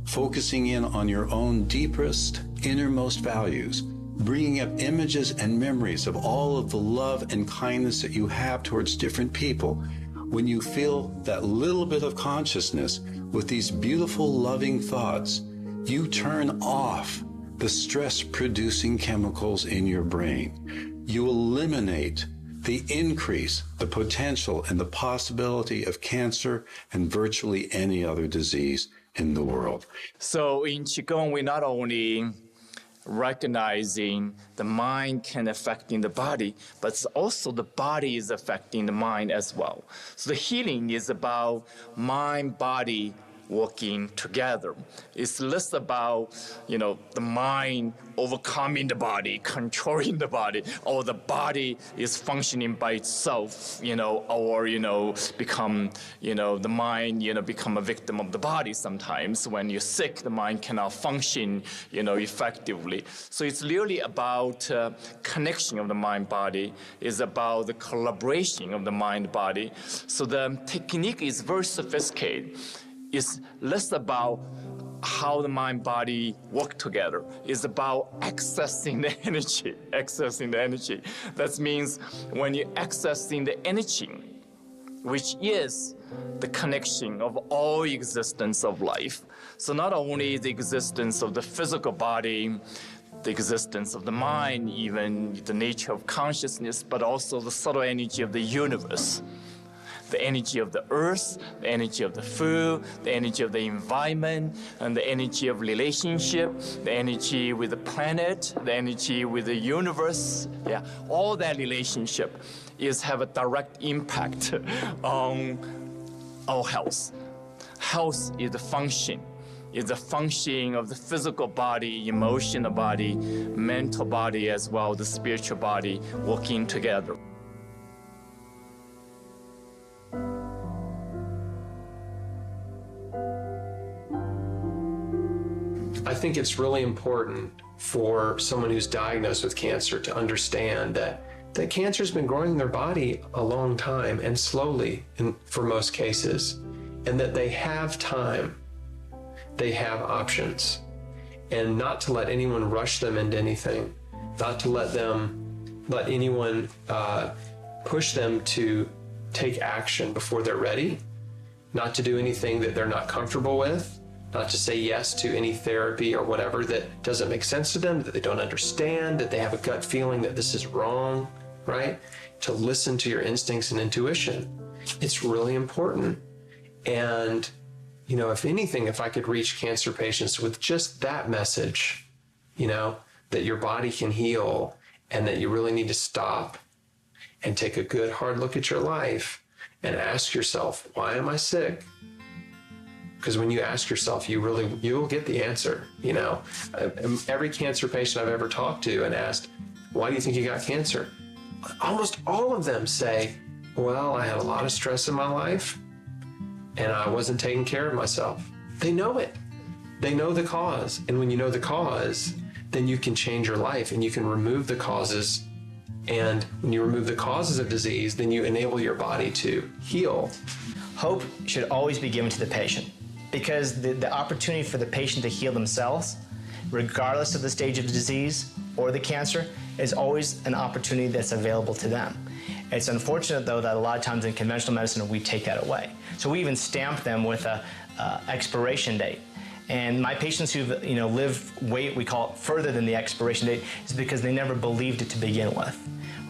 focusing in on your own deepest, innermost values, bringing up images and memories of all of the love and kindness that you have towards different people. When you feel that little bit of consciousness with these beautiful, loving thoughts, you turn off the stress-producing chemicals in your brain. You eliminate the increase, the potential, and the possibility of cancer and virtually any other disease in the world. So in Qigong, we not only recognizing the mind can affecting the body, but also the body is affecting the mind as well. So the healing is about mind, body, working together. It's less about, the mind overcoming the body, controlling the body, or the body is functioning by itself, or, become, the mind, become a victim of the body sometimes. When you're sick, the mind cannot function, effectively. So it's really about connection of the mind-body. It's about the collaboration of the mind-body. So the technique is very sophisticated. It's less about how the mind-body work together. It's about accessing the energy. That means when you're accessing the energy, which is the connection of all existence of life. So not only the existence of the physical body, the existence of the mind, even the nature of consciousness, but also the subtle energy of the universe. The energy of the earth, the energy of the food, the energy of the environment, and the energy of relationship, the energy with the planet, the energy with the universe. Yeah, all that relationship have a direct impact on our health. Health is the function. Is the functioning of the physical body, emotional body, mental body, as well the spiritual body working together. I think it's really important for someone who's diagnosed with cancer to understand that cancer's been growing in their body a long time and slowly for most cases, and that they have time, they have options, and not to let anyone rush them into anything, not to let anyone push them to take action before they're ready, not to do anything that they're not comfortable with, not to say yes to any therapy or whatever that doesn't make sense to them, that they don't understand, that they have a gut feeling that this is wrong, right? To listen to your instincts and intuition. It's really important. And, if anything, if I could reach cancer patients with just that message, that your body can heal and that you really need to stop and take a good hard look at your life and ask yourself, why am I sick? Because when you ask yourself, you'll get the answer. Every cancer patient I've ever talked to and asked, why do you think you got cancer? Almost all of them say, well, I had a lot of stress in my life and I wasn't taking care of myself. They know it. They know the cause. And when you know the cause, then you can change your life and you can remove the causes. And when you remove the causes of disease, then you enable your body to heal. Hope should always be given to the patient, because the opportunity for the patient to heal themselves, regardless of the stage of the disease or the cancer, is always an opportunity that's available to them. It's unfortunate, though, that a lot of times in conventional medicine, we take that away. So we even stamp them with a expiration date. And my patients who've we call it further than the expiration date, is because they never believed it to begin with.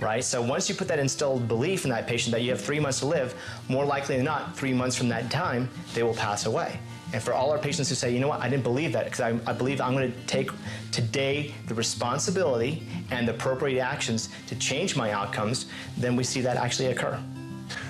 Right? So once you put that instilled belief in that patient that you have 3 months to live, more likely than not, 3 months from that time, they will pass away. And for all our patients who say, you know what, I didn't believe that, because I believe I'm going to take today the responsibility and the appropriate actions to change my outcomes, then we see that actually occur.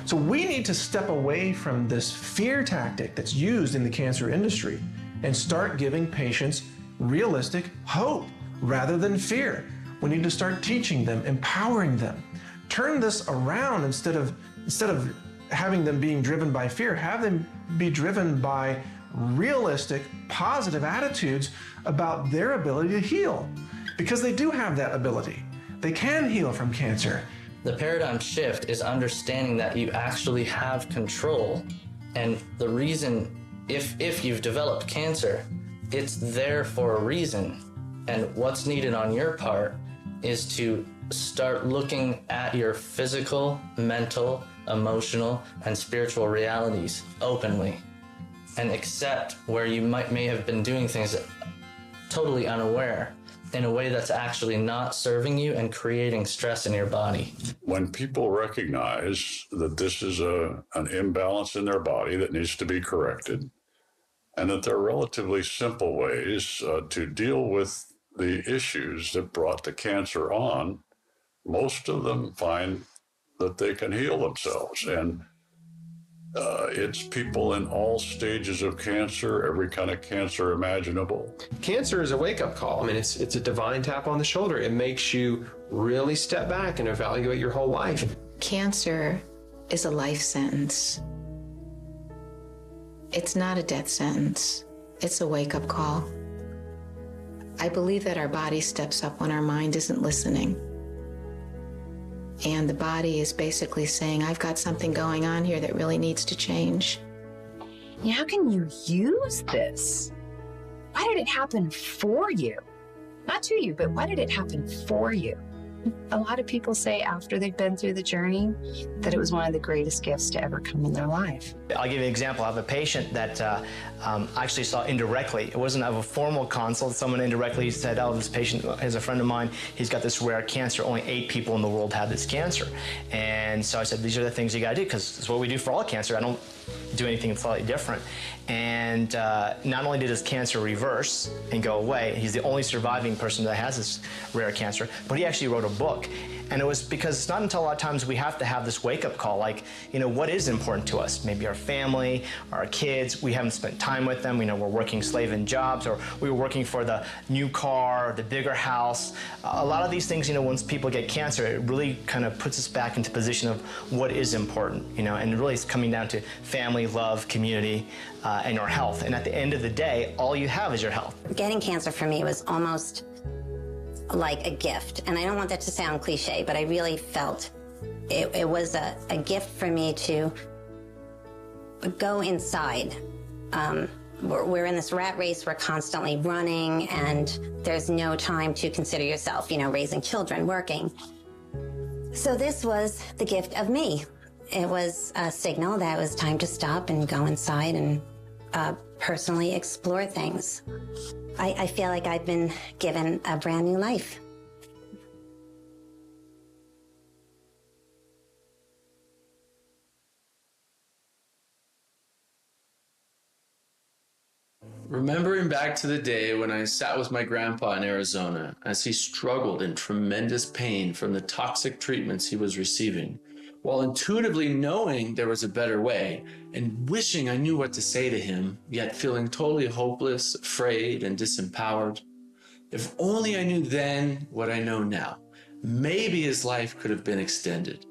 So we need to step away from this fear tactic that's used in the cancer industry and start giving patients realistic hope rather than fear. We need to start teaching them, empowering them. Turn this around instead of having them being driven by fear, have them be driven by realistic, positive attitudes about their ability to heal. Because they do have that ability. They can heal from cancer. The paradigm shift is understanding that you actually have control. And the reason, if you've developed cancer, it's there for a reason. And what's needed on your part is to start looking at your physical, mental, emotional, and spiritual realities openly, and accept where you may have been doing things totally unaware in a way that's actually not serving you and creating stress in your body. When people recognize that this is an imbalance in their body that needs to be corrected, and that there are relatively simple ways to deal with the issues that brought the cancer on, most of them find that they can heal themselves. And it's people in all stages of cancer, every kind of cancer imaginable. Cancer is a wake-up call. I mean, it's a divine tap on the shoulder. It makes you really step back and evaluate your whole life. Cancer is a life sentence. It's not a death sentence. It's a wake-up call. I believe that our body steps up when our mind isn't listening. And the body is basically saying, I've got something going on here that really needs to change. Yeah, how can you use this? Why did it happen for you? Not to you, but why did it happen for you? A lot of people say after they've been through the journey that it was one of the greatest gifts to ever come in their life. I'll give you an example. I have a patient that I actually saw indirectly. It wasn't of a formal consult. Someone indirectly said, oh, this patient is a friend of mine. He's got this rare cancer. Only 8 people in the world have this cancer. And so I said, these are the things you got to do, because it's what we do for all cancer. I don't do anything slightly different. And not only did his cancer reverse and go away, he's the only surviving person that has this rare cancer, but he actually wrote a book. And it was because it's not until a lot of times we have to have this wake-up call, like, you know, what is important to us? Maybe our family, our kids, we haven't spent time with them, we know we're working slave-in jobs, or we were working for the new car, or the bigger house. A lot of these things, you know, once people get cancer, it really kind of puts us back into position of what is important, you know, and really it's coming down to family, love, community, and your health. And at the end of the day, all you have is your health. Getting cancer for me was almost like a gift. And I don't want that to sound cliche, but I really felt it was a gift for me to go inside. We're in this rat race, we're constantly running, and there's no time to consider yourself, you know, raising children, working. So this was the gift of me. It was a signal that it was time to stop and go inside and personally explore things. I feel like I've been given a brand new life. Remembering back to the day when I sat with my grandpa in Arizona as he struggled in tremendous pain from the toxic treatments he was receiving, while intuitively knowing there was a better way and wishing I knew what to say to him, yet feeling totally hopeless, afraid, and disempowered. If only I knew then what I know now. Maybe his life could have been extended.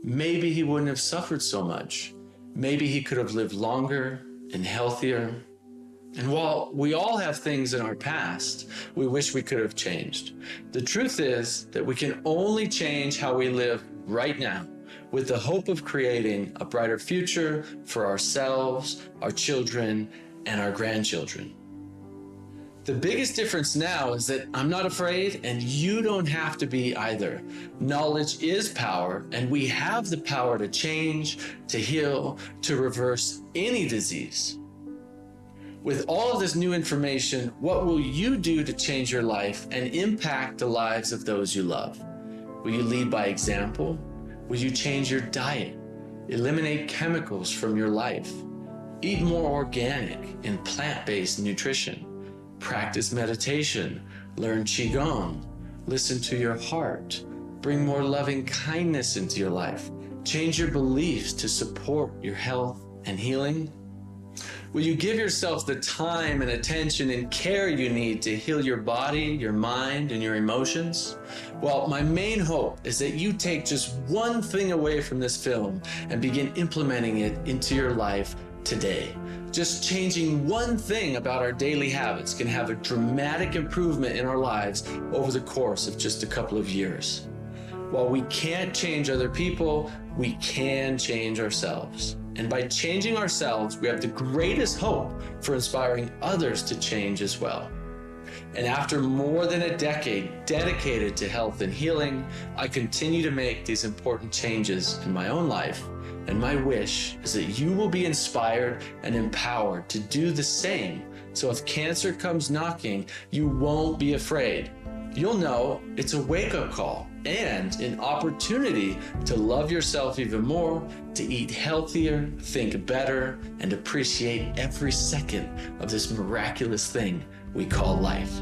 Maybe he wouldn't have suffered so much. Maybe he could have lived longer and healthier. And while we all have things in our past we wish we could have changed, the truth is that we can only change how we live right now, with the hope of creating a brighter future for ourselves, our children, and our grandchildren. The biggest difference now is that I'm not afraid, and you don't have to be either. Knowledge is power, and we have the power to change, to heal, to reverse any disease. With all of this new information, what will you do to change your life and impact the lives of those you love? Will you lead by example? Will you change your diet? Eliminate chemicals from your life? Eat more organic and plant-based nutrition? Practice meditation? Learn Qigong? Listen to your heart? Bring more loving kindness into your life? Change your beliefs to support your health and healing? Will you give yourself the time and attention and care you need to heal your body, your mind, and your emotions? Well, my main hope is that you take just one thing away from this film and begin implementing it into your life today. Just changing one thing about our daily habits can have a dramatic improvement in our lives over the course of just a couple of years. While we can't change other people, we can change ourselves. And by changing ourselves, we have the greatest hope for inspiring others to change as well. And after more than a decade dedicated to health and healing, I continue to make these important changes in my own life And my wish is that you will be inspired and empowered to do the same. So if cancer comes knocking, you won't be afraid. You'll know it's a wake-up call and an opportunity to love yourself even more, to eat healthier, think better, and appreciate every second of this miraculous thing we call life.